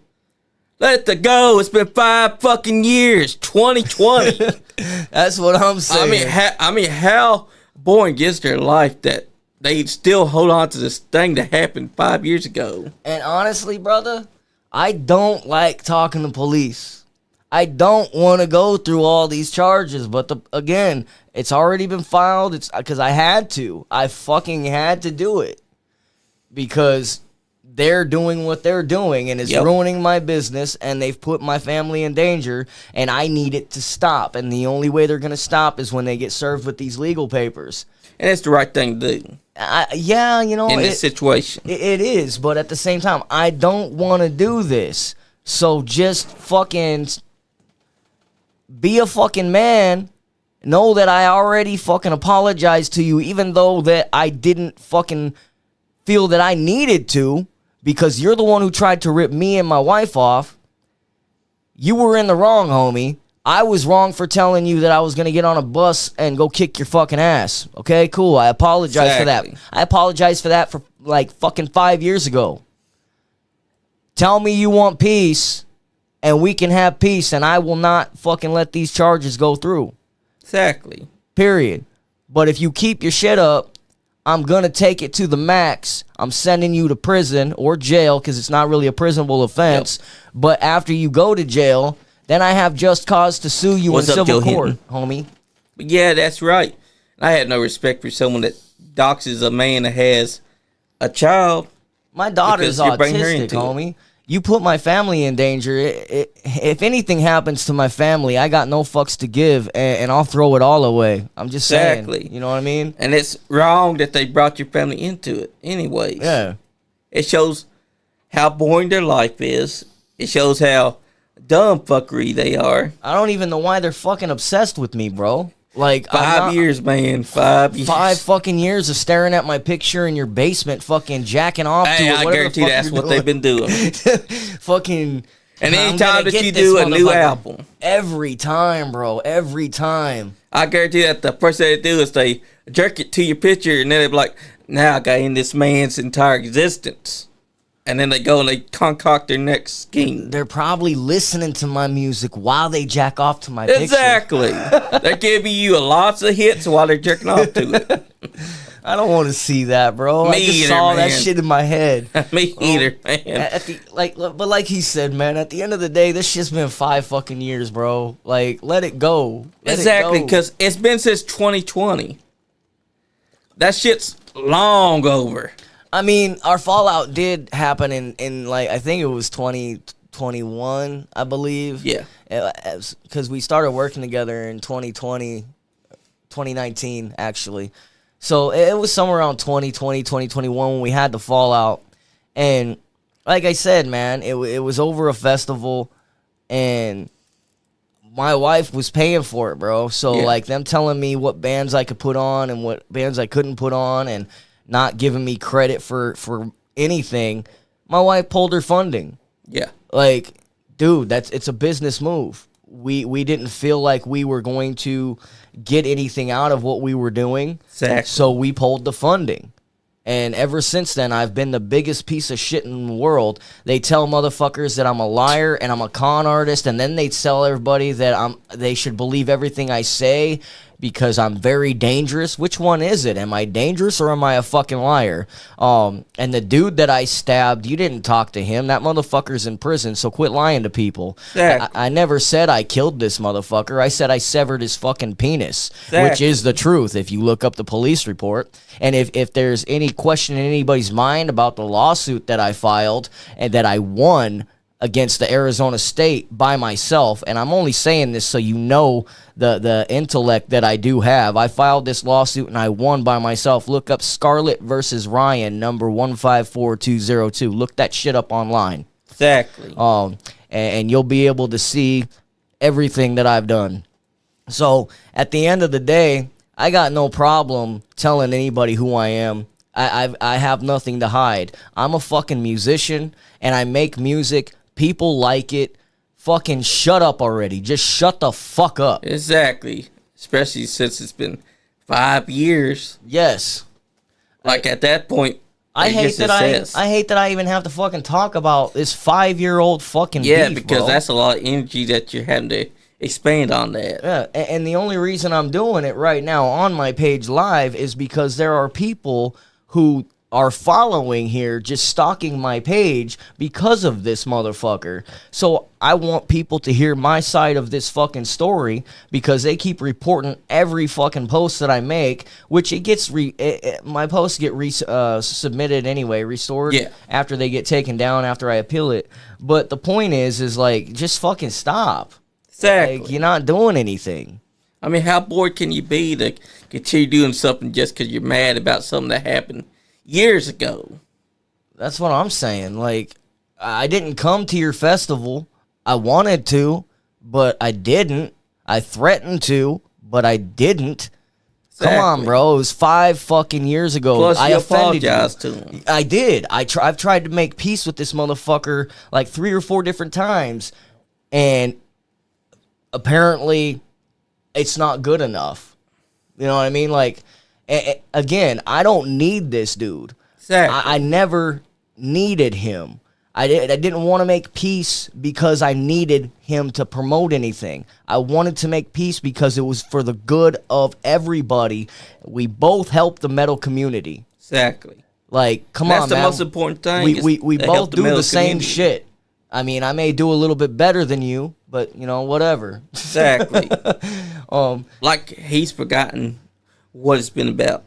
Let it go. It's been 5 fucking years. 2020. That's what I'm saying. I mean, how boring is their life that they still hold on to this thing that happened 5 years ago? And honestly, brother, I don't like talking to police. I don't want to go through all these charges, but again, it's already been filed. It's because I had to. I fucking had to do it because they're doing what they're doing, and it's ruining my business, and they've put my family in danger, and I need it to stop. And the only way they're going to stop is when they get served with these legal papers. And it's the right thing to do. Yeah, you know, in this situation. It is, but at the same time, I don't want to do this. So just fucking be a fucking man. Know that I already fucking apologized to you, even though that I didn't fucking feel that I needed to, because you're the one who tried to rip me and my wife off. You were in the wrong, homie. I was wrong for telling you that I was going to get on a bus and go kick your fucking ass. Okay, cool. I apologize for that. I apologized for that for like fucking 5 years ago. Tell me you want peace, and we can have peace, and I will not fucking let these charges go through. Exactly. Period. But if you keep your shit up, I'm going to take it to the max. I'm sending you to prison or jail, because it's not really a prisonable offense. Yep. But after you go to jail, then I have just cause to sue you in civil court, homie. But yeah, that's right. I have no respect for someone that doxes a man that has a child. My daughter's autistic, homie. You put my family in danger. If anything happens to my family, I got no fucks to give, and I'll throw it all away. I'm just saying. You know what I mean? And it's wrong that they brought your family into it anyways. Yeah. It shows how boring their life is. It shows how dumb fuckery they are. I don't even know why they're fucking obsessed with me, bro. Like 5 years, man. 5 years. 5 fucking years of staring at my picture in your basement, fucking jacking off to it. I guarantee that's what they've been doing. Fucking. And anytime that you do a new album. Every time, bro. Every time. I guarantee that the first thing they do is they jerk it to your picture, and then they're like, now I got in this man's entire existence. And then they go and they concoct their next scheme. They're probably listening to my music while they jack off to my picture. Exactly. They're giving you lots of hits while they're jerking off to it. I don't want to see that, bro. I just saw that shit in my head. Me either, man. But like he said, man, at the end of the day, this shit's been 5 fucking years, bro. Like, let it go. Exactly, because it's been since 2020. That shit's long over. I mean, our fallout did happen in like, I think it was 2021, I believe. Yeah. Because we started working together in 2019, actually. So it was somewhere around 2020, 2021 when we had the fallout. And like I said, man, it was over a festival, and my wife was paying for it, bro. So, like, them telling me what bands I could put on and what bands I couldn't put on, and not giving me credit for anything, my wife pulled her funding. Yeah. Like, dude, it's a business move. We didn't feel like we were going to get anything out of what we were doing. Exactly. So we pulled the funding. And ever since then, I've been the biggest piece of shit in the world. They tell motherfuckers that I'm a liar and I'm a con artist, and then they tell everybody that they should believe everything I say because I'm very dangerous. Which one is it? Am I dangerous or am I a fucking liar? And the dude that I stabbed, you didn't talk to him. That motherfucker's in prison, so quit lying to people. Exactly. I never said I killed this motherfucker. I said I severed his fucking penis, Exactly. which is the truth if you look up the police report. And if there's any question in anybody's mind about the lawsuit that I filed and that I won against the Arizona State by myself, and I'm only saying this so you know the intellect that I do have. I filed this lawsuit and I won by myself. Look up Scarlett versus Ryan, number 154202. Look that shit up online. Exactly. And you'll be able to see everything that I've done. So at the end of the day, I got no problem telling anybody who I am. I have nothing to hide. I'm a fucking musician, and I make music. People like it. Fucking shut up already. Just shut the fuck up. Exactly. Especially since it's been 5 years. Yes. Like, at that point, I hate that I even have to fucking talk about this 5-year-old fucking beef, because bro. that's a lot of energy that you're having to expand on that. Yeah, and the only reason I'm doing it right now on my page live is because there are people who are following here, just stalking my page because of this motherfucker. So I want people to hear my side of this fucking story because they keep reporting every fucking post that I make, which it gets my posts get submitted anyway, restored after they get taken down after I appeal it. But the point is like, just fucking stop. Exactly. Like, you're not doing anything. I mean, how bored can you be to continue doing something just because you're mad about something that happened years ago? That's what I'm saying. Like, I didn't come to your festival. I wanted to, but I didn't. I threatened to, but I didn't. Exactly. Come on, bro. It was 5 fucking years ago. Plus, I offended apologized to him. I did. I've tried to make peace with this motherfucker like 3 or 4 different times, and apparently it's not good enough. You know what I mean? Like, again, I don't need this dude. Exactly. I never needed him. I didn't want to make peace because I needed him to promote anything. I wanted to make peace because it was for the good of everybody. We both help the metal community. Exactly. Like, come on, man. That's the most important thing. We both do the same shit. I mean, I may do a little bit better than you, but, you know, whatever. Exactly. Like, he's forgotten what it's been about,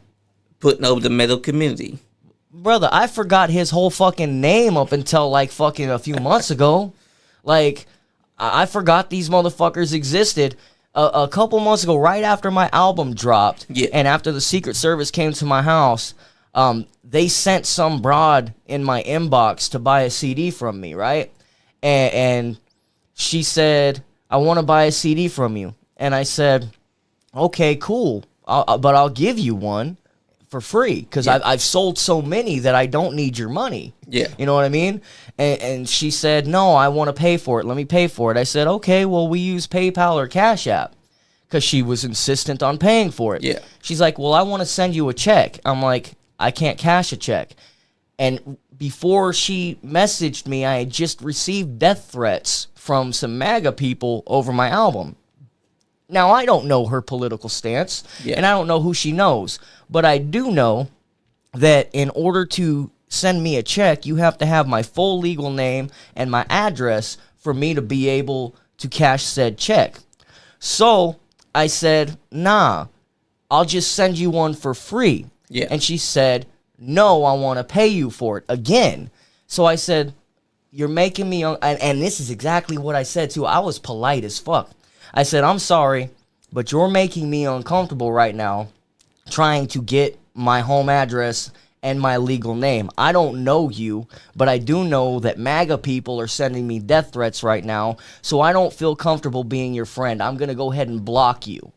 putting over the metal community. brother, I forgot his whole fucking name up until like fucking a few months ago. Like, I forgot these motherfuckers existed. A couple months ago, right after my album dropped, and after the Secret Service came to my house, they sent some broad in my inbox to buy a CD from me, right? And she said, I want to buy a CD from you. And I said, okay, cool, but I'll give you one for free, because I've sold so many that I don't need your money. Yeah. You know what I mean? And she said, no, I want to pay for it. Let me pay for it. I said, okay, well, we use PayPal or Cash App, because she was insistent on paying for it. Yeah. She's like, well, I want to send you a check. I'm like, I can't cash a check. And before she messaged me, I had just received death threats from some MAGA people over my album. Now, I don't know her political stance, and I don't know who she knows, but I do know that in order to send me a check, you have to have my full legal name and my address for me to be able to cash said check. So I said, nah, I'll just send you one for free. Yeah. And she said, no, I want to pay you for it again. So I said, you're making me, and this is exactly what I said too. I was polite as fuck. I said, I'm sorry, but you're making me uncomfortable right now trying to get my home address and my legal name. I don't know you, but I do know that MAGA people are sending me death threats right now, so I don't feel comfortable being your friend. I'm going to go ahead and block you.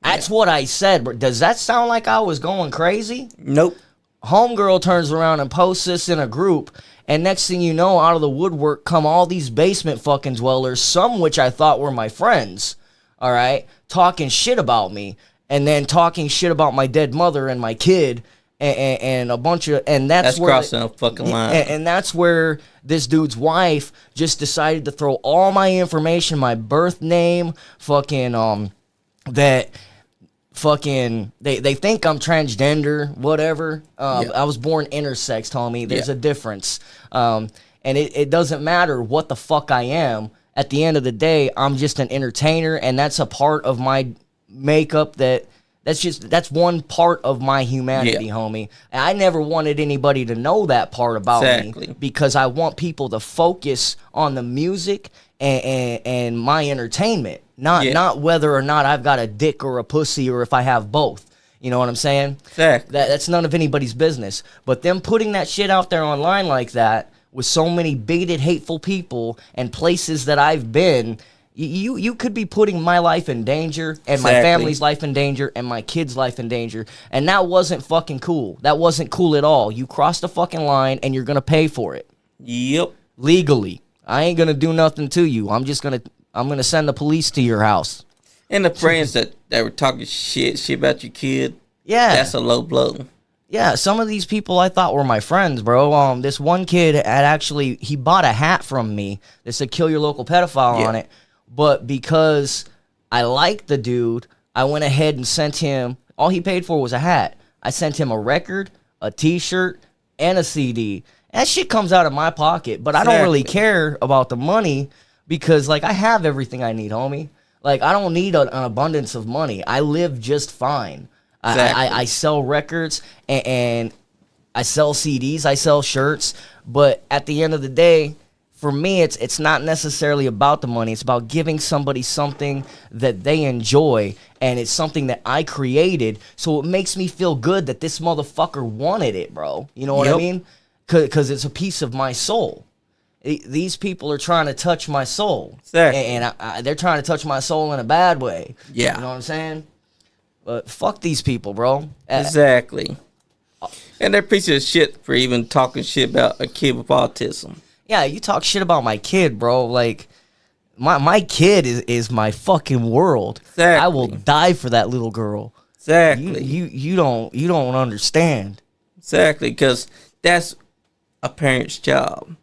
That's what I said, but does that sound like I was going crazy? Nope. Homegirl turns around and posts this in a group, and next thing you know, out of the woodwork come all these basement fucking dwellers, some which I thought were my friends, all right, talking shit about me, and then talking shit about my dead mother and my kid, and a bunch of, and that's where crossing a fucking line. And that's where this dude's wife just decided to throw all my information, my birth name, fucking that. Fucking, they think I'm transgender, whatever. I was born intersex, homie. There's a difference. And it doesn't matter what the fuck I am. At the end of the day, I'm just an entertainer, and that's a part of my makeup that's one part of my humanity, homie. And I never wanted anybody to know that part about me, because I want people to focus on the music and my entertainment. Not whether or not I've got a dick or a pussy, or if I have both. You know what I'm saying? That's none of anybody's business. But them putting that shit out there online like that, with so many bigoted, hateful people and places that I've been, you could be putting my life in danger, and my family's life in danger, and my kid's life in danger. And that wasn't fucking cool. That wasn't cool at all. You crossed the fucking line, and you're going to pay for it. Yep. Legally. I ain't going to do nothing to you. I'm going to send the police to your house. And the friends that were talking shit about your kid. Yeah. That's a low blow. Yeah, some of these people I thought were my friends, bro. This one kid he bought a hat from me that said "Kill Your Local Pedophile" on it. But because I liked the dude, I went ahead and sent him, all he paid for was a hat. I sent him a record, a t-shirt, and a CD. That shit comes out of my pocket, but I don't really care about the money, because, like, I have everything I need, homie. Like, I don't need an abundance of money. I live just fine. I sell records, and I sell CDs, I sell shirts, but at the end of the day, for me, it's not necessarily about the money. It's about giving somebody something that they enjoy, and it's something that I created, so it makes me feel good that this motherfucker wanted it, bro. You know what I mean? Because it's a piece of my soul. These people are trying to touch my soul. And they're trying to touch my soul in a bad way. Yeah. You know what I'm saying? But fuck these people, bro. Exactly. And they're pieces of shit for even talking shit about a kid with autism. Yeah, you talk shit about my kid, bro. Like, my kid is my fucking world. Exactly. I will die for that little girl. Exactly. You don't understand. Exactly, because that's a parent's job.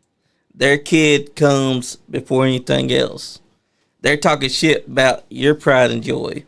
Their kid comes before anything else. They're talking shit about your pride and joy,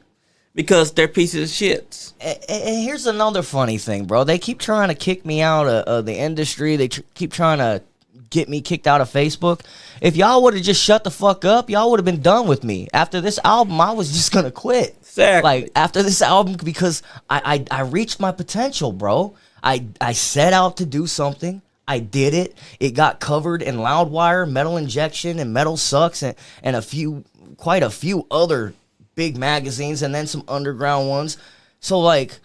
because they're pieces of shit. And here's another funny thing, bro. They keep trying to kick me out of the industry. They keep trying to get me kicked out of Facebook. If y'all would have just shut the fuck up, y'all would have been done with me. After this album, I was just going to quit. Exactly. Like, after this album, because I reached my potential, bro. I set out to do something. I did it. It got covered in Loudwire, Metal Injection, and Metal Sucks, and quite a few other big magazines, and then some underground ones. So like,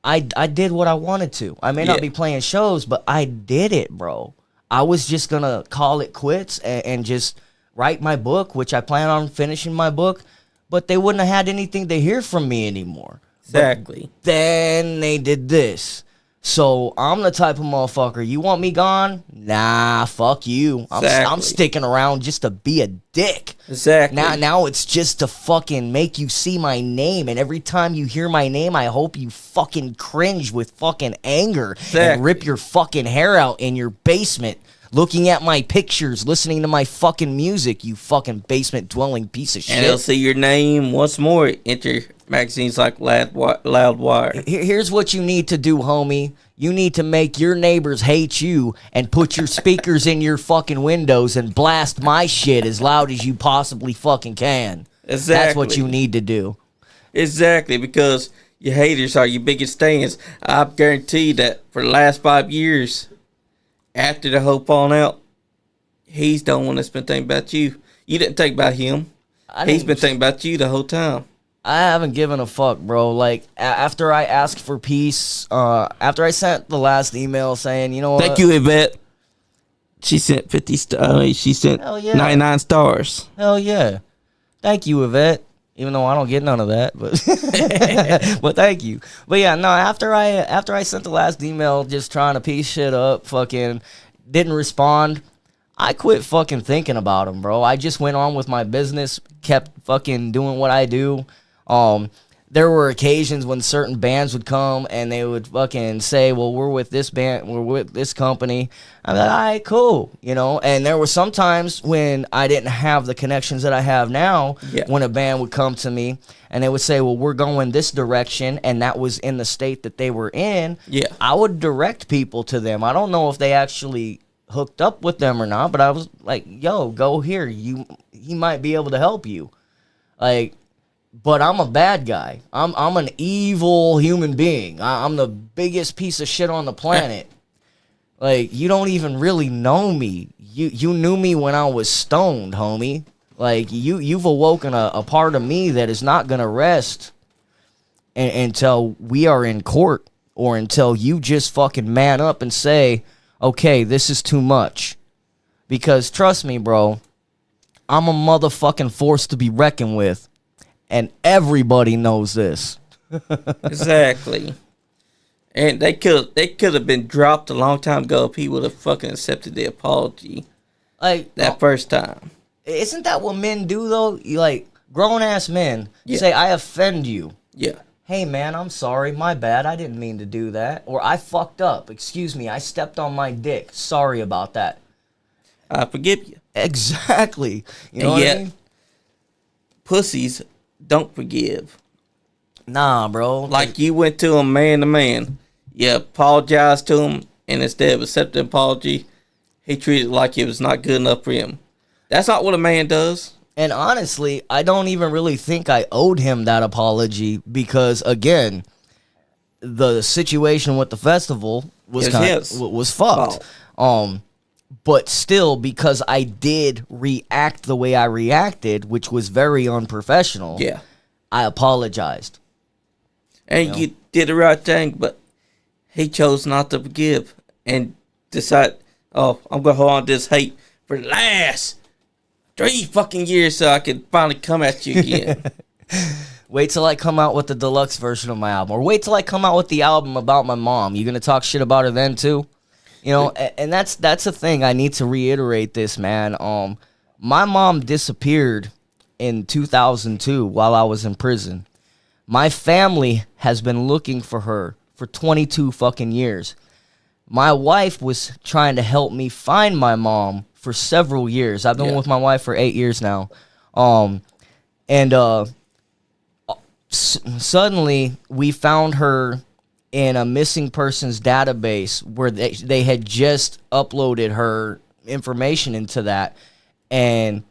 I did what I wanted to. I may not be playing shows, but I did it, bro. I was just gonna call it quits and just write my book, which I plan on finishing my book. But they wouldn't have had anything to hear from me anymore. Exactly. But then they did this. So I'm the type of motherfucker. You want me gone? Nah, fuck you. I'm sticking around just to be a dick. Exactly. Now it's just to fucking make you see my name, and every time you hear my name, I hope you fucking cringe with fucking anger and rip your fucking hair out in your basement, looking at my pictures, listening to my fucking music. You fucking basement dwelling piece of shit. And they'll see your name once more. Enter magazines like Loudwire. Here's what you need to do, homie. You need to make your neighbors hate you and put your speakers in your fucking windows and blast my shit as loud as you possibly fucking can. Exactly. That's what you need to do. Exactly, because your haters are your biggest fans. I guarantee that for the last 5 years, after the whole falling out, he's the one that's been thinking about you. You didn't think about him. He's been thinking about you the whole time. I haven't given a fuck, bro. Like, after I asked for peace, after I sent the last email saying, you know what? Thank you, Yvette. She sent 50 stars. She sent 99 stars. Hell yeah. Thank you, Yvette. Even though I don't get none of that, but but thank you. But yeah, no, after I sent the last email just trying to piece shit up, fucking didn't respond. I quit fucking thinking about him, bro. I just went on with my business, kept fucking doing what I do. There were occasions when certain bands would come and they would fucking say, well, we're with this band, we're with this company. I'm like, all right, cool, you know? And there were some times when I didn't have the connections that I have now, when a band would come to me and they would say, well, we're going this direction, and that was in the state that they were in. I would direct people to them. I don't know if they actually hooked up with them or not, but I was like, yo, go here. He might be able to help you. Like, but I'm a bad guy. I'm an evil human being. I'm the biggest piece of shit on the planet. Like, you don't even really know me. You knew me when I was stoned, homie. Like, you've awoken a part of me that is not gonna rest until we are in court, or until you just fucking man up and say, okay, this is too much. Because trust me, bro, I'm a motherfucking force to be reckoned with. And everybody knows this. Exactly. And they could have been dropped a long time ago if he would have fucking accepted the apology. Like that first time. Isn't that what men do though? Like, grown ass men say, I offend you. Hey man, I'm sorry, my bad, I didn't mean to do that. Or I fucked up. Excuse me, I stepped on my dick. Sorry about that. I forgive you. Exactly. You know what I mean? Pussies don't forgive. Nah, bro. Like, you went to him man to man. You apologized to him, and instead of accepting an apology, he treated it like it was not good enough for him. That's not what a man does. And honestly, I don't even really think I owed him that apology, because, again, the situation with the festival was fucked. But still, because I did react the way I reacted, which was very unprofessional, I apologized. And you did the right thing, but he chose not to forgive and decided, oh, I'm going to hold on to this hate for the last 3 fucking years so I can finally come at you again. Wait till I come out with the deluxe version of my album. Or wait till I come out with the album about my mom. You going to talk shit about her then, too? You know, and that's a thing. I need to reiterate this, man. My mom disappeared in 2002 while I was in prison. My family has been looking for her for 22 fucking years. My wife was trying to help me find my mom for several years. I've been with my wife for 8 years now. Suddenly we found her in a missing persons database where they had just uploaded her information into that, and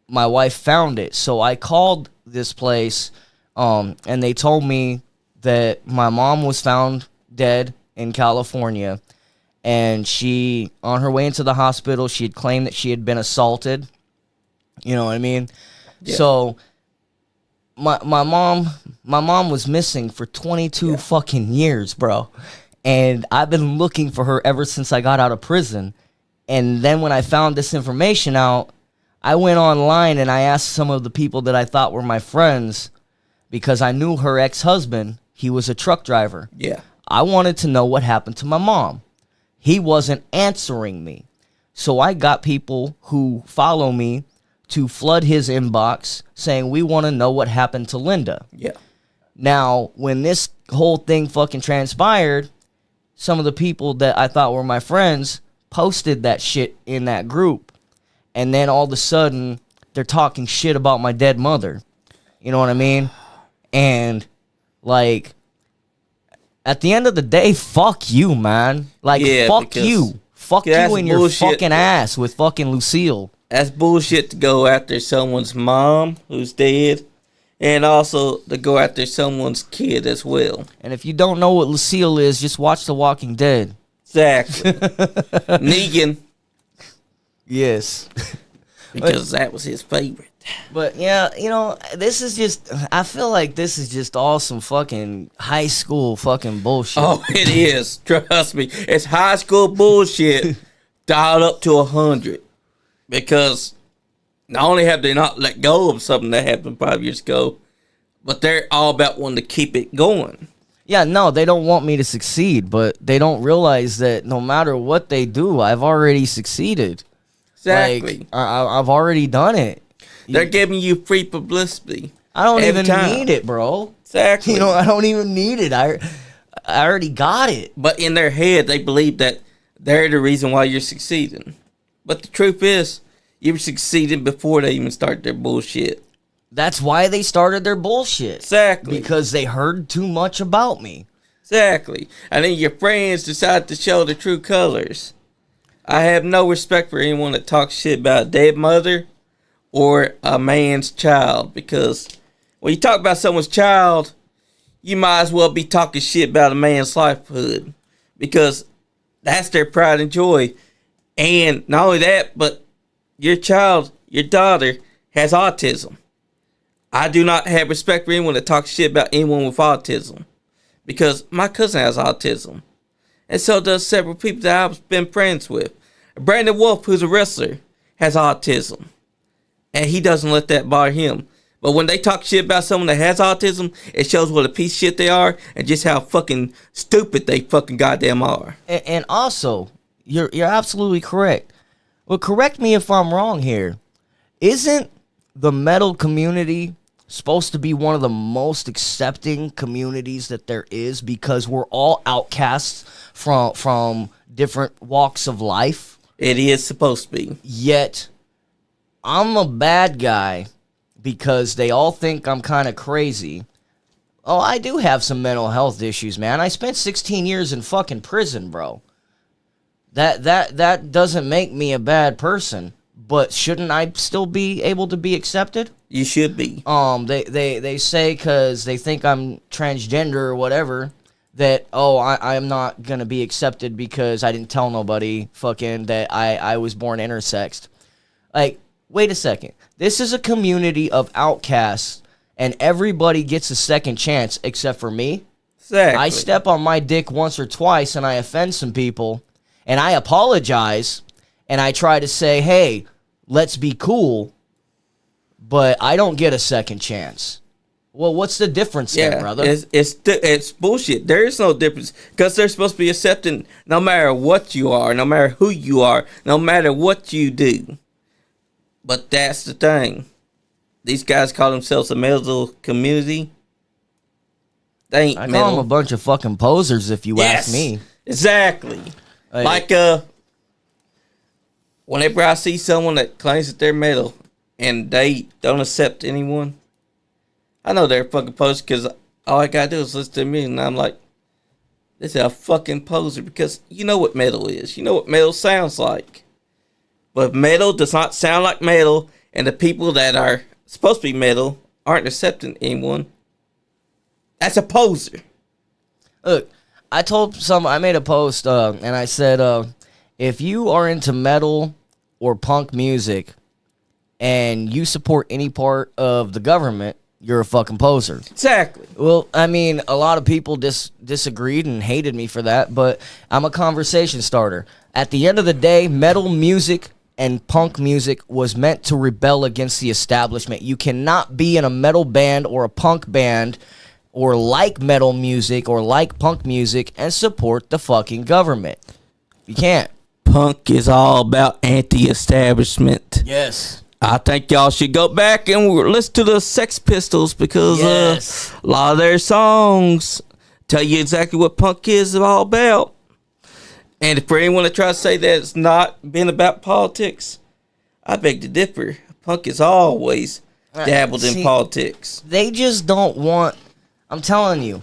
my wife found it. So I called this place, and they told me that my mom was found dead in California, and she, on her way into the hospital, she had claimed that she had been assaulted. You know what I mean? Yeah. So my mom was missing for 22 fucking years, bro. And I've been looking for her ever since I got out of prison. And then when I found this information out, I went online and I asked some of the people that I thought were my friends, because I knew her ex-husband. He was a truck driver. Yeah. I wanted to know what happened to my mom. He wasn't answering me. So I got people who follow me to flood his inbox saying, we want to know what happened to Linda. Yeah. Now, when this whole thing fucking transpired, some of the people that I thought were my friends posted that shit in that group. And then all of a sudden, they're talking shit about my dead mother. You know what I mean? And, like, at the end of the day, fuck you, man. Like, fuck you. Fuck you in your fucking ass with fucking Lucille. That's bullshit to go after someone's mom who's dead, and also to go after someone's kid as well. And if you don't know what Lucille is, just watch The Walking Dead. Exactly. Negan. Yes. Because that was his favorite. But yeah, you know, this is just, I feel like this is just all some fucking high school fucking bullshit. Oh, it is. Trust me. It's high school bullshit dialed up to 100. Because not only have they not let go of something that happened 5 years ago, but they're all about wanting to keep it going. Yeah, no, they don't want me to succeed, but they don't realize that no matter what they do, I've already succeeded. Exactly. Like, I've already done it. They're giving you free publicity. I don't even need it, bro. Exactly. You know, I don't even need it. I already got it. But in their head, they believe that they're the reason why you're succeeding. But the truth is, you were succeeding before they even started their bullshit. That's why they started their bullshit. Exactly. Because they heard too much about me. Exactly. And then your friends decide to show the true colors. I have no respect for anyone that talks shit about a dead mother or a man's child. Because when you talk about someone's child, you might as well be talking shit about a man's livelihood. Because that's their pride and joy. And not only that, but your child, your daughter, has autism. I do not have respect for anyone that talks shit about anyone with autism. Because my cousin has autism. And so does several people that I've been friends with. Brandon Wolf, who's a wrestler, has autism. And he doesn't let that bother him. But when they talk shit about someone that has autism, it shows what a piece of shit they are and just how fucking stupid they fucking goddamn are. And also, you're absolutely correct. Well, correct me if I'm wrong here. Isn't the metal community supposed to be one of the most accepting communities that there is, because we're all outcasts from different walks of life? It is supposed to be. Yet, I'm a bad guy because they all think I'm kind of crazy. Oh, I do have some mental health issues, man. I spent 16 years in fucking prison, bro. That doesn't make me a bad person. But shouldn't I still be able to be accepted? You should be. They say because they think I'm transgender or whatever, that, I'm not going to be accepted because I didn't tell nobody fucking that I was born intersexed. Like, wait a second. This is a community of outcasts, and everybody gets a second chance except for me. Exactly. I step on my dick once or twice, and I offend some people, and I apologize, and I try to say, hey, let's be cool, but I don't get a second chance. Well, what's the difference there, brother? It's bullshit. There is no difference, because they're supposed to be accepting no matter what you are, no matter who you are, no matter what you do. But that's the thing. These guys call themselves a metal community. They ain't metal. I call them a bunch of fucking posers, if you ask me. Exactly. Like, whenever I see someone that claims that they're metal and they don't accept anyone, I know they're a fucking poser, because all I gotta do is listen to me, and I'm like, this is a fucking poser, because you know what metal is. You know what metal sounds like. But metal does not sound like metal, and the people that are supposed to be metal aren't accepting anyone. That's a poser. Look, I made a post and I said, if you are into metal or punk music and you support any part of the government, you're a fucking poser. Exactly. Well, I mean, a lot of people disagreed and hated me for that, but I'm a conversation starter. At the end of the day, metal music and punk music was meant to rebel against the establishment. You cannot be in a metal band or a punk band or like metal music or like punk music and support the fucking government. You can't. Punk is all about anti-establishment. Yes. I think y'all should go back and listen to the Sex Pistols because a lot of their songs tell you exactly what punk is all about. And for anyone that tries to say that it's not been about politics, I beg to differ. Punk is always dabbled in politics. They just don't want, I'm telling you,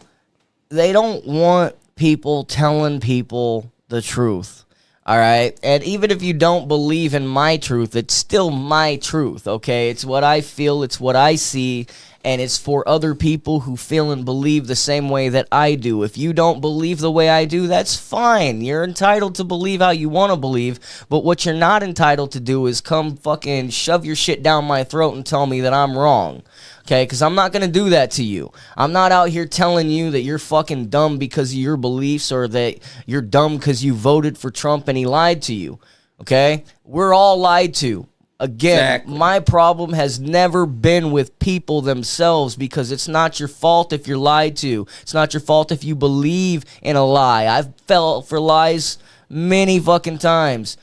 they don't want people telling people the truth. All right. And even if you don't believe in my truth, it's still my truth. Okay. It's what I feel. It's what I see. And it's for other people who feel and believe the same way that I do. If you don't believe the way I do, that's fine. You're entitled to believe how you want to believe. But what you're not entitled to do is come fucking shove your shit down my throat and tell me that I'm wrong. Okay, because I'm not going to do that to you. I'm not out here telling you that you're fucking dumb because of your beliefs or that you're dumb because you voted for Trump and he lied to you. Okay? We're all lied to. Again, exactly. My problem has never been with people themselves because it's not your fault if you're lied to. It's not your fault if you believe in a lie. I've fell for lies many fucking times.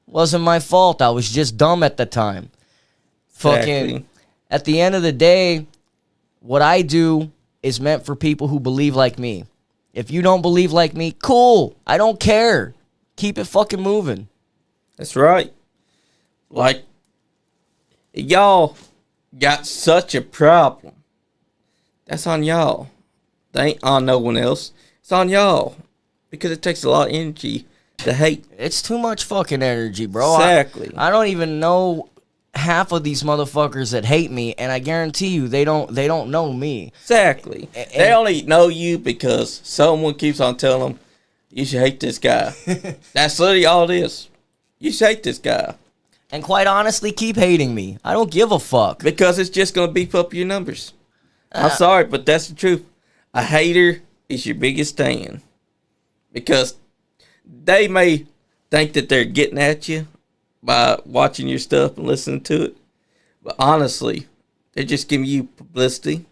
Wasn't my fault. I was just dumb at the time. Exactly. Fucking... At the end of the day, what I do is meant for people who believe like me. If you don't believe like me, cool. I don't care. Keep it fucking moving. That's right. Like, y'all got such a problem. That's on y'all. That ain't on no one else. It's on y'all. Because it takes a lot of energy to hate. It's too much fucking energy, bro. Exactly. I don't even know half of these motherfuckers that hate me, and I guarantee you they don't know me. Exactly. They only know you because someone keeps on telling them you should hate this guy. That's literally all it is. You should hate this guy. And quite honestly, keep hating me. I don't give a fuck. Because it's just going to beef up your numbers. I'm sorry, but that's the truth. A hater is your biggest fan. Because they may think that they're getting at you by watching your stuff and listening to it. But honestly, they're just giving you publicity.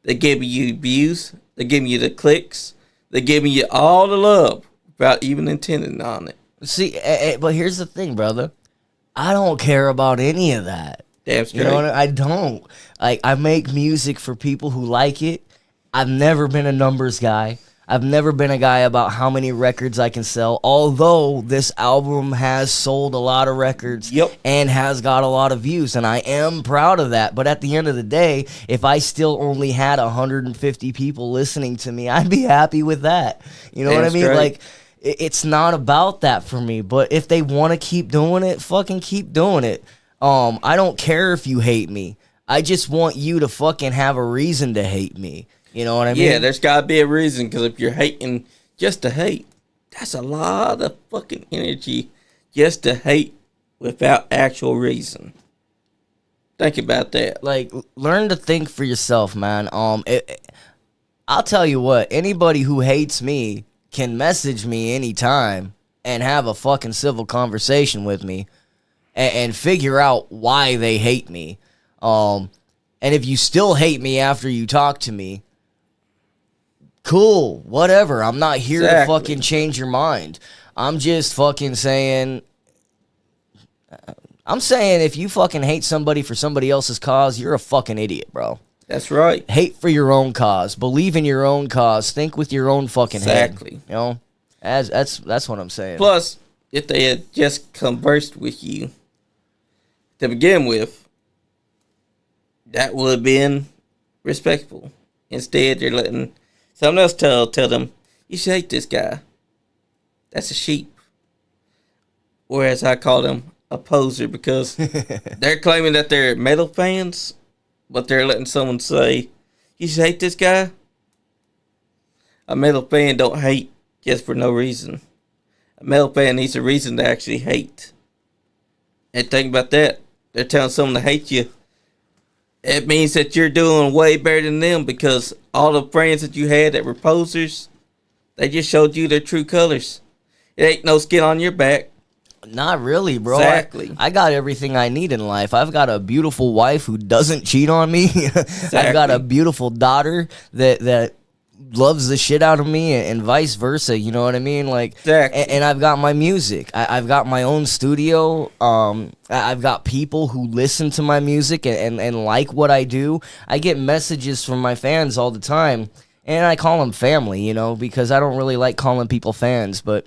They're giving you views. They're giving you the clicks. They're giving you all the love without even intending on it. See, but here's the thing, brother. I don't care about any of that. Damn straight. You know what I don't. Like, I make music for people who like it. I've never been a numbers guy. I've never been a guy about how many records I can sell, although this album has sold a lot of records and has got a lot of views, and I am proud of that. But at the end of the day, if I still only had 150 people listening to me, I'd be happy with that. You know what I mean? Straight. Like, it's not about that for me, but if they want to keep doing it, fucking keep doing it. I don't care if you hate me. I just want you to fucking have a reason to hate me. You know what I mean? Yeah, there's got to be a reason, because if you're hating just to hate, that's a lot of fucking energy just to hate without actual reason. Think about that. Like, learn to think for yourself, man. I'll tell you what, anybody who hates me can message me anytime and have a fucking civil conversation with me and figure out why they hate me. And if you still hate me after you talk to me, cool, whatever. I'm not here to fucking change your mind. I'm just fucking saying... I'm saying if you fucking hate somebody for somebody else's cause, you're a fucking idiot, bro. That's right. Hate for your own cause. Believe in your own cause. Think with your own fucking head. You know? That's what I'm saying. Plus, if they had just conversed with you to begin with, that would have been respectful. Instead, they're letting someone else tell them, you should hate this guy. That's a sheep. Whereas I call them a poser, because they're claiming that they're metal fans, but they're letting someone say, you should hate this guy. A metal fan don't hate just for no reason. A metal fan needs a reason to actually hate. And think about that. They're telling someone to hate you. It means that you're doing way better than them, because all the friends that you had that were posers, they just showed you their true colors. It ain't no skin on your back. Not really, bro. Exactly. I got everything I need in life. I've got a beautiful wife who doesn't cheat on me. I've got a beautiful daughter that loves the shit out of me, and vice versa. You know what I mean? Like, exactly. And I've got my music. I've got my own studio. I've got people who listen to my music and like what I do. I get messages from my fans all the time, and I call them family, you know, because I don't really like calling people fans, but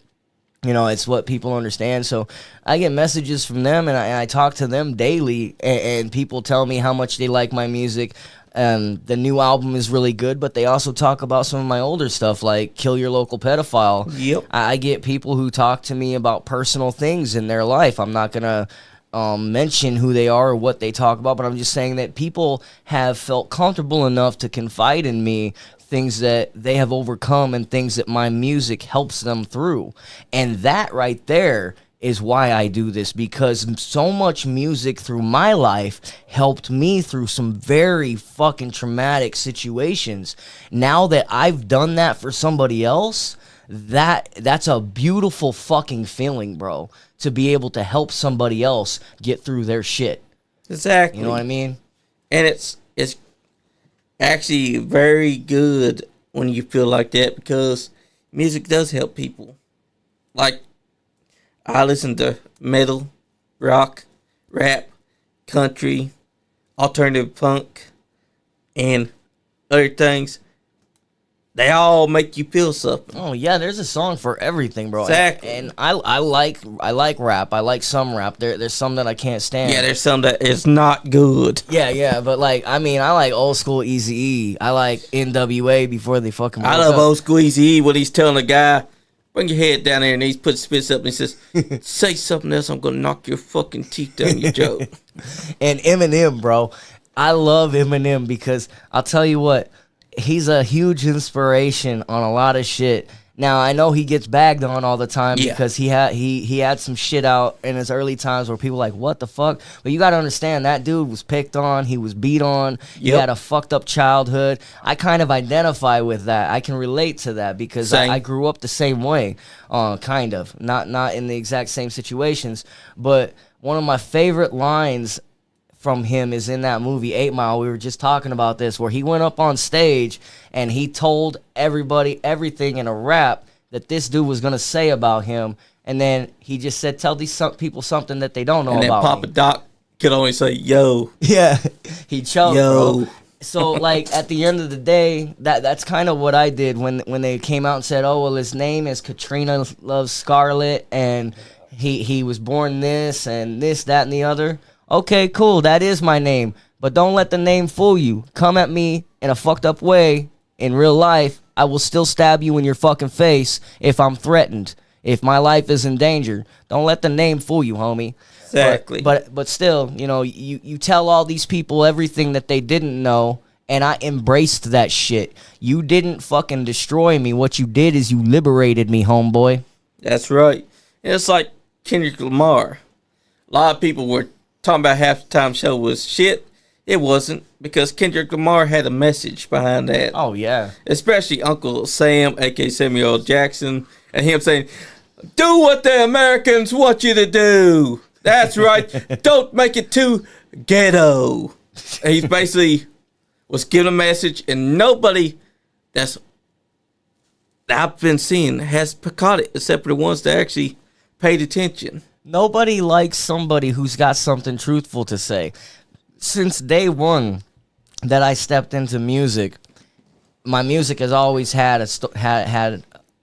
you know, it's what people understand. So I get messages from them, and I talk to them daily, and people tell me how much they like my music. The new album is really good, but they also talk about some of my older stuff, like Kill Your Local Pedophile. Yep. I get people who talk to me about personal things in their life. I'm not going to mention who they are or what they talk about, but I'm just saying that people have felt comfortable enough to confide in me things that they have overcome and things that my music helps them through. And that right there is why I do this, because so much music through my life helped me through some very fucking traumatic situations. Now that I've done that for somebody else, that's a beautiful fucking feeling, bro, to be able to help somebody else get through their shit. Exactly. You know what I mean? And it's actually very good when you feel like that, because music does help people. Like, I listen to metal, rock, rap, country, alternative punk, and other things. They all make you feel something. Oh yeah, there's a song for everything, bro. Exactly. And I like rap. I like some rap. There's some that I can't stand. Yeah, there's some that is not good. Yeah, but like, I mean, I like old school Eazy-E. I like NWA before they fucking broke I love up. old school Eazy-E when he's telling a guy, bring your head down there, and he puts spits up and he says, say something else, I'm gonna knock your fucking teeth down your joke. And Eminem, bro. I love Eminem because I'll tell you what, he's a huge inspiration on a lot of shit. Now, I know he gets bagged on all the time because he had some shit out in his early times where people were like, what the fuck? But you got to understand, that dude was picked on. He was beat on. He had a fucked up childhood. I kind of identify with that. I can relate to that because I grew up the same way, kind of. Not in the exact same situations. But one of my favorite lines from him is in that movie 8 Mile. We were just talking about this, where he went up on stage and he told everybody everything in a rap that this dude was going to say about him, and then he just said, tell these people something that they don't know about me. And then Papa Doc could only say, yo. Yeah, he choked, yo. bro. So, like, at the end of the day, that's kind of what I did when they came out and said, oh, well, his name is Katrina Loves Scarlet, and he was born this, and this, that, and the other. Okay, cool, that is my name. But don't let the name fool you. Come at me in a fucked up way in real life. I will still stab you in your fucking face if I'm threatened. If my life is in danger. Don't let the name fool you, homie. Exactly. But still, you know, you tell all these people everything that they didn't know, and I embraced that shit. You didn't fucking destroy me. What you did is you liberated me, homeboy. That's right. It's like Kendrick Lamar. A lot of people were talking about Halftime Show was shit. It wasn't, because Kendrick Lamar had a message behind that. Oh, yeah. Especially Uncle Sam, a.k.a. Samuel L. Jackson, and him saying, do what the Americans want you to do. That's right. Don't make it too ghetto. And he basically was giving a message, and nobody that I've been seeing has caught it, except for the ones that actually paid attention. Nobody likes somebody who's got something truthful to say. Since day one that I stepped into music, my music has always had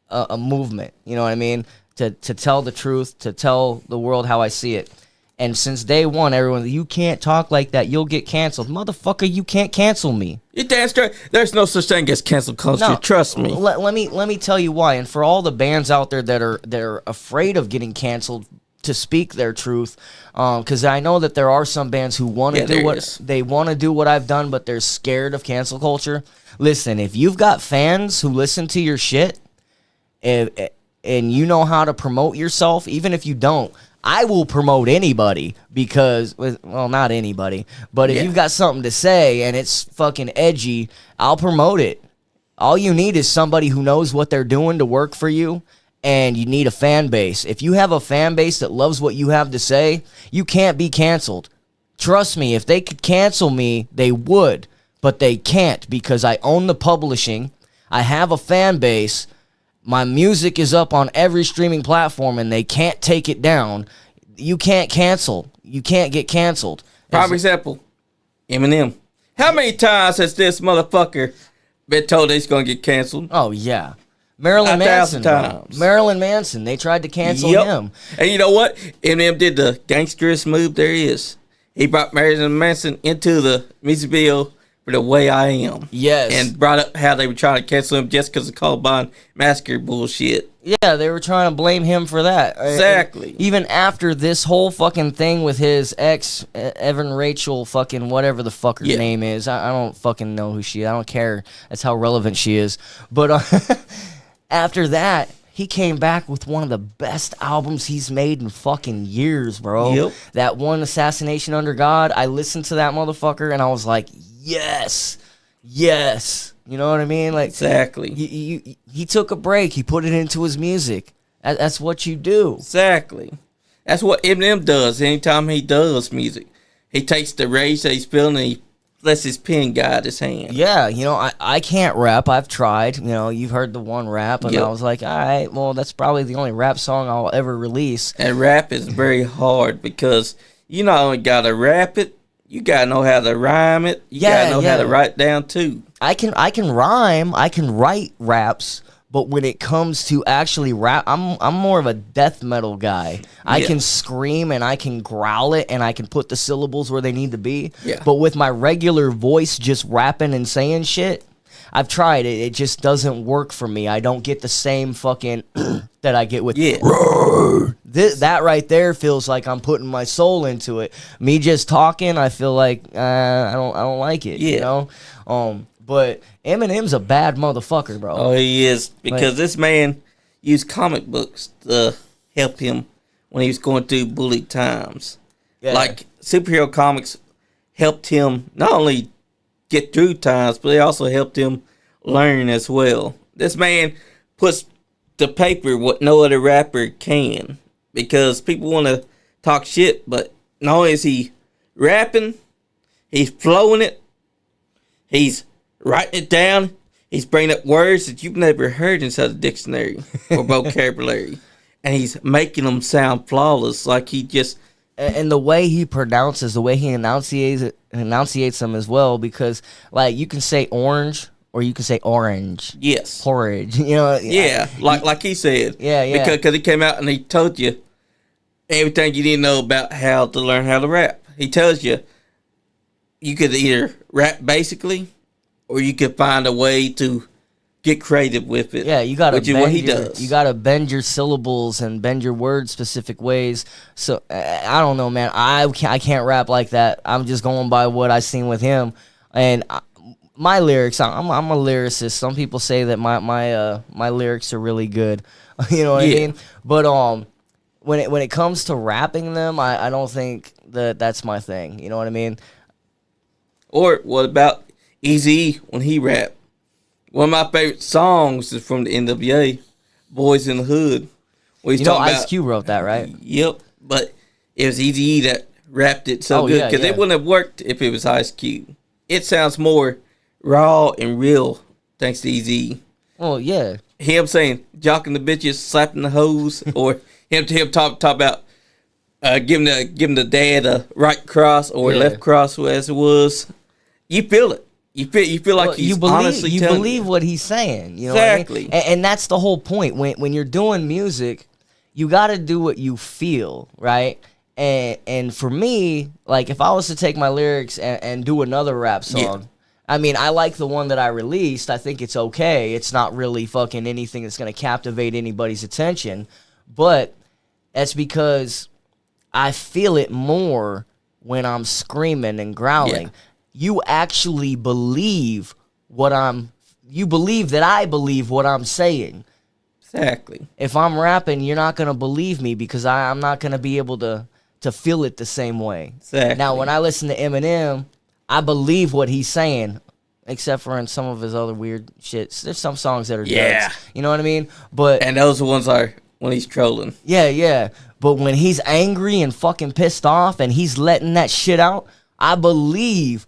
a movement. You know what I mean? To tell the truth, to tell the world how I see it. And since day one, everyone, you can't talk like that. You'll get canceled. Motherfucker, you can't cancel me. You damn straight. There's no such thing as cancel culture. No, trust me. Let me tell you why. And for all the bands out there that are afraid of getting canceled to speak their truth, because I know that there are some bands who want to do what I've done, but they're scared of cancel culture. Listen, if you've got fans who listen to your shit, and you know how to promote yourself, even if you don't, I will promote anybody because, well, not anybody, but if you've got something to say and it's fucking edgy, I'll promote it. All you need is somebody who knows what they're doing to work for you, and you need a fan base. If you have a fan base that loves what you have to say, you can't be canceled. Trust me, if they could cancel me, they would, but they can't because I own the publishing. I have a fan base. My music is up on every streaming platform, and they can't take it down. You can't cancel. You can't get canceled. Prime example, Eminem. How many times has this motherfucker been told he's going to get canceled? Oh, yeah. Marilyn Manson. Marilyn Manson. They tried to cancel him. And you know what? Eminem did the gangsterest move there is. He brought Marilyn Manson into the music video for The Way I Am. Yes. And brought up how they were trying to cancel him just because of Columbine Massacre bullshit. Yeah, they were trying to blame him for that. Exactly. Even after this whole fucking thing with his ex, Evan Rachel fucking whatever the fuck her name is. I don't fucking know who she is. I don't care. That's how relevant she is. But after that, he came back with one of the best albums he's made in fucking years, bro. Yep. That one, Assassination Under God, I listened to that motherfucker and I was like, yes, yes. You know what I mean? Like, exactly. He took a break. He put it into his music. That's what you do. Exactly. That's what Eminem does anytime he does music. He takes the rage that he's feeling and he lets his pen guide his hand. Yeah, you know, I can't rap. I've tried. You know, you've heard the one rap, and I was like, all right, well, that's probably the only rap song I'll ever release. And rap is very hard because you not only got to rap it, you got to know how to rhyme it. You got to know how to write it down, too. I can rhyme. I can write raps. But when it comes to actually rap, I'm more of a death metal guy. I can scream and I can growl it and I can put the syllables where they need to be. Yeah. But with my regular voice just rapping and saying shit, I've tried it. It just doesn't work for me. I don't get the same fucking that I get with that right there feels like I'm putting my soul into it. Me just talking, I feel like I don't like it. You know. But Eminem's a bad motherfucker, bro. Oh, he is. Because this man used comic books to help him when he was going through bullied times. Yeah. Like, superhero comics helped him not only get through times, but they also helped him learn as well. This man puts to paper what no other rapper can. Because people want to talk shit, but not only is he rapping, he's flowing it, he's writing it down. He's bringing up words that you've never heard inside the dictionary or vocabulary. And he's making them sound flawless. Like he just... And the way he pronounces, the way he enunciates them as well. Because, like, you can say orange or you can say orange. Yes. Porridge. You know? Yeah, like he said. Yeah. Because he came out and he told you everything you need to know about how to learn how to rap. He tells you could either rap basically, or you could find a way to get creative with it. Yeah, you gotta which is what he does. You gotta bend your syllables and bend your words specific ways. So I don't know, man. I can't rap like that. I'm just going by what I seen with him, and my lyrics. I'm a lyricist. Some people say that my lyrics are really good. You know what I mean? But when it comes to rapping them, I don't think that's my thing. You know what I mean? Or what about Eazy when he rapped? One of my favorite songs is from the NWA, Boys in the Hood. You know, Ice Cube wrote that, right? Yep, but it was Eazy that rapped it so good because it wouldn't have worked if it was Ice Cube. It sounds more raw and real thanks to Eazy. Oh yeah, him saying jocking the bitches, slapping the hoes, or him talk about giving the dad a right cross or left cross as it was. You feel it. You feel like he's honestly telling you. You believe what he's saying. You know exactly. What I mean? And that's the whole point. When you're doing music, you got to do what you feel, right? And for me, like if I was to take my lyrics and do another rap song, I mean, I like the one that I released. I think it's okay. It's not really fucking anything that's going to captivate anybody's attention. But that's because I feel it more when I'm screaming and growling. Yeah. You actually believe that I believe what I'm saying. Exactly. If I'm rapping, you're not gonna believe me because I'm not gonna be able to feel it the same way. Exactly. Now, when I listen to Eminem, I believe what he's saying, except for in some of his other weird shits. There's some songs that are duds. You know what I mean? But And those ones are when he's trolling. yeah. But when he's angry and fucking pissed off and he's letting that shit out, I believe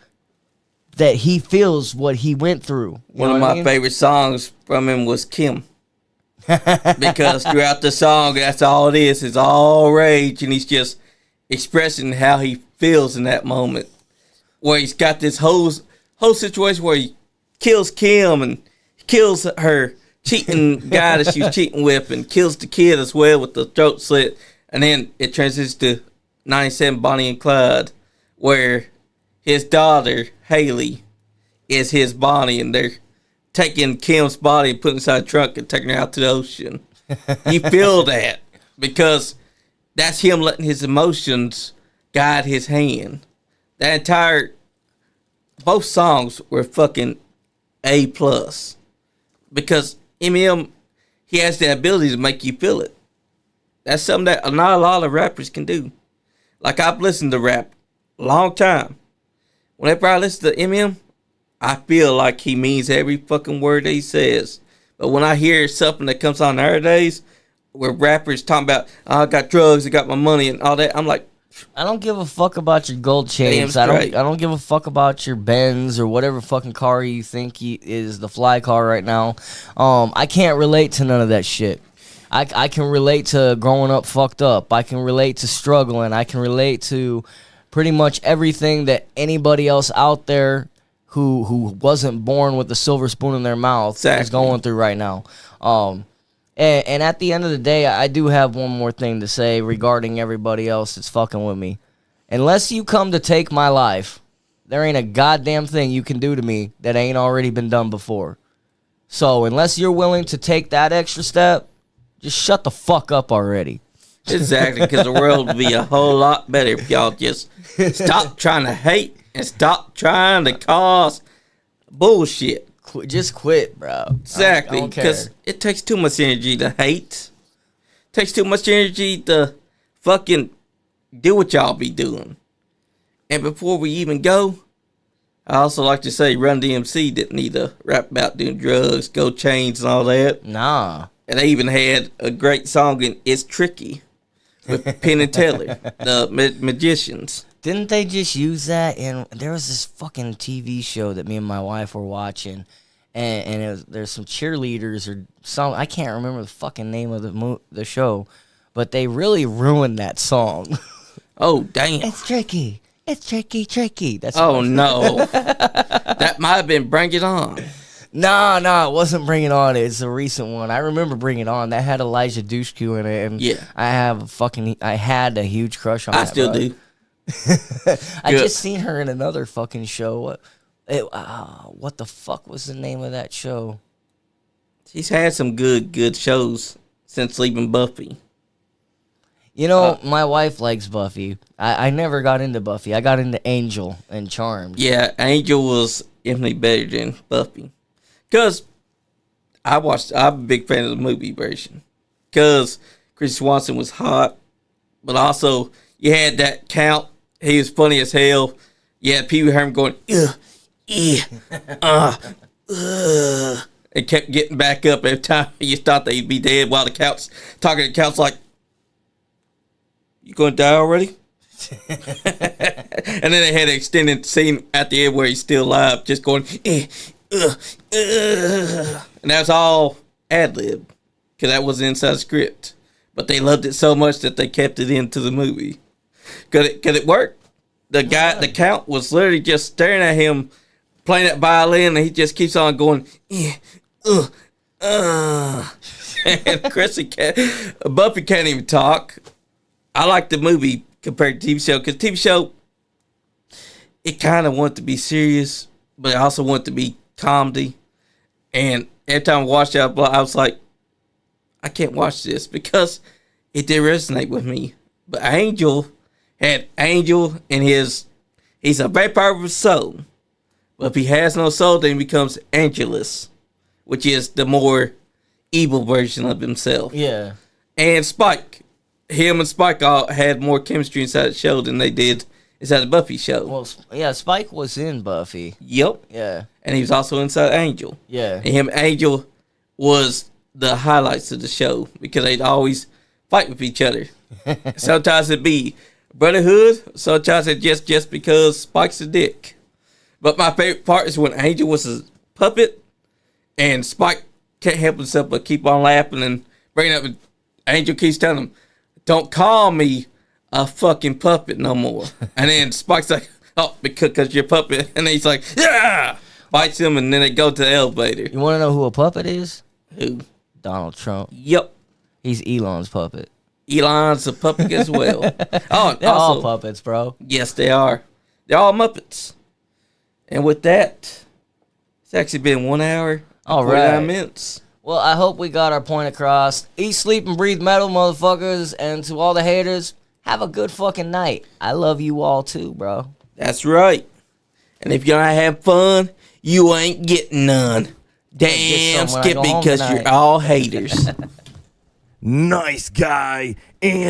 that he feels what he went through. One of my favorite songs from him was Kim. Because throughout the song, that's all it is. It's all rage, and he's just expressing how he feels in that moment. Where he's got this whole situation where he kills Kim and kills her cheating guy that she was cheating with, and kills the kid as well with the throat slit. And then it transitions to 97 Bonnie and Clyde, where his daughter, Haley, is his Bonnie, and they're taking Kim's body and putting it inside a trunk and taking her out to the ocean. You feel that because that's him letting his emotions guide his hand. Both songs were fucking A+. Because Eminem, he has the ability to make you feel it. That's something that not a lot of rappers can do. Like, I've listened to rap a long time. Whenever I listen to Eminem, I feel like he means every fucking word that he says. But when I hear something that comes on nowadays, where rappers talking about, oh, I got drugs, I got my money and all that, I'm like, I don't give a fuck about your gold chains. I don't give a fuck about your Benz or whatever fucking car you think is the fly car right now. I can't relate to none of that shit. I can relate to growing up fucked up. I can relate to struggling. I can relate to pretty much everything that anybody else out there who wasn't born with a silver spoon in their mouth is going through right now. And at the end of the day, I do have one more thing to say regarding everybody else that's fucking with me. Unless you come to take my life, there ain't a goddamn thing you can do to me that ain't already been done before. So unless you're willing to take that extra step, just shut the fuck up already. Exactly, because the world would be a whole lot better if y'all just stop trying to hate and stop trying to cause bullshit. Just quit, bro. Exactly, because it takes too much energy to hate. It takes too much energy to fucking do what y'all be doing. And before we even go, I also like to say Run DMC didn't need to rap about doing drugs, gold chains, and all that. Nah. And they even had a great song in It's Tricky with Penn and Teller, the magicians. Didn't they just use that? And there was this fucking TV show that me and my wife were watching, and there's some cheerleaders or some, I can't remember the fucking name of the show, but they really ruined that song. Oh, damn. It's tricky. It's tricky. That's no. That might have been Bring It On. No, it wasn't Bring It On. It's a recent one. I remember Bring It On. That had Elijah Dushku in it, and yeah. I had a huge crush on I that. I still do. I just seen her in another fucking show. What the fuck was the name of that show? She's had some good shows since leaving Buffy. You know, my wife likes Buffy. I never got into Buffy. I got into Angel and Charmed. Yeah, Angel was infinitely better than Buffy. Because I'm a big fan of the movie version. Because Chris Swanson was hot. But also, you had that Count. He was funny as hell. You had Pee Wee Herman going, and kept getting back up every time you thought they'd be dead while the Count's talking to the Count's like, you gonna die already? And then they had an extended scene at the end where he's still alive, just going, and that's all ad-lib, because that was inside the script. But they loved it so much that they kept it into the movie. Could it work? The Count was literally just staring at him, playing that violin, and he just keeps on going, and Buffy can't even talk. I like the movie compared to TV show, because TV show, it kind of wanted to be serious, but it also wanted to be comedy. And every time I watched it, I was like, I can't watch this, because it did resonate with me. But Angel had Angel in he's a very powerful soul. But if he has no soul, then he becomes Angelus, which is the more evil version of himself. Yeah. And Spike. Him and Spike all had more chemistry inside the show than they did inside the Buffy show. Well, yeah, Spike was in Buffy. Yep. Yeah. And he was also inside Angel. Yeah. And him and Angel was the highlights of the show because they'd always fight with each other. Sometimes it'd be brotherhood. Sometimes it just because Spike's a dick. But my favorite part is when Angel was a puppet and Spike can't help himself but keep on laughing and bringing up. Angel keeps telling him, "Don't call me a fucking puppet no more." And then Spike's like, "Oh, because you're a puppet." And he's like, "Yeah!" Bites him, and then they go to the elevator. You want to know who a puppet is? Who? Donald Trump. Yep. He's Elon's puppet. Elon's a puppet as well. Oh, They're also, all puppets, bro. yes, they are. They're all Muppets. And with that, it's actually been 1 hour, All 49 right. minutes. Well, I hope we got our point across. Eat, sleep, and breathe metal, motherfuckers. And to all the haters, have a good fucking night. I love you all too, bro. That's right. And if you're gonna have fun, you ain't getting none. Damn, some when I go Skippy, home because tonight. you're all haters. Nice guy, and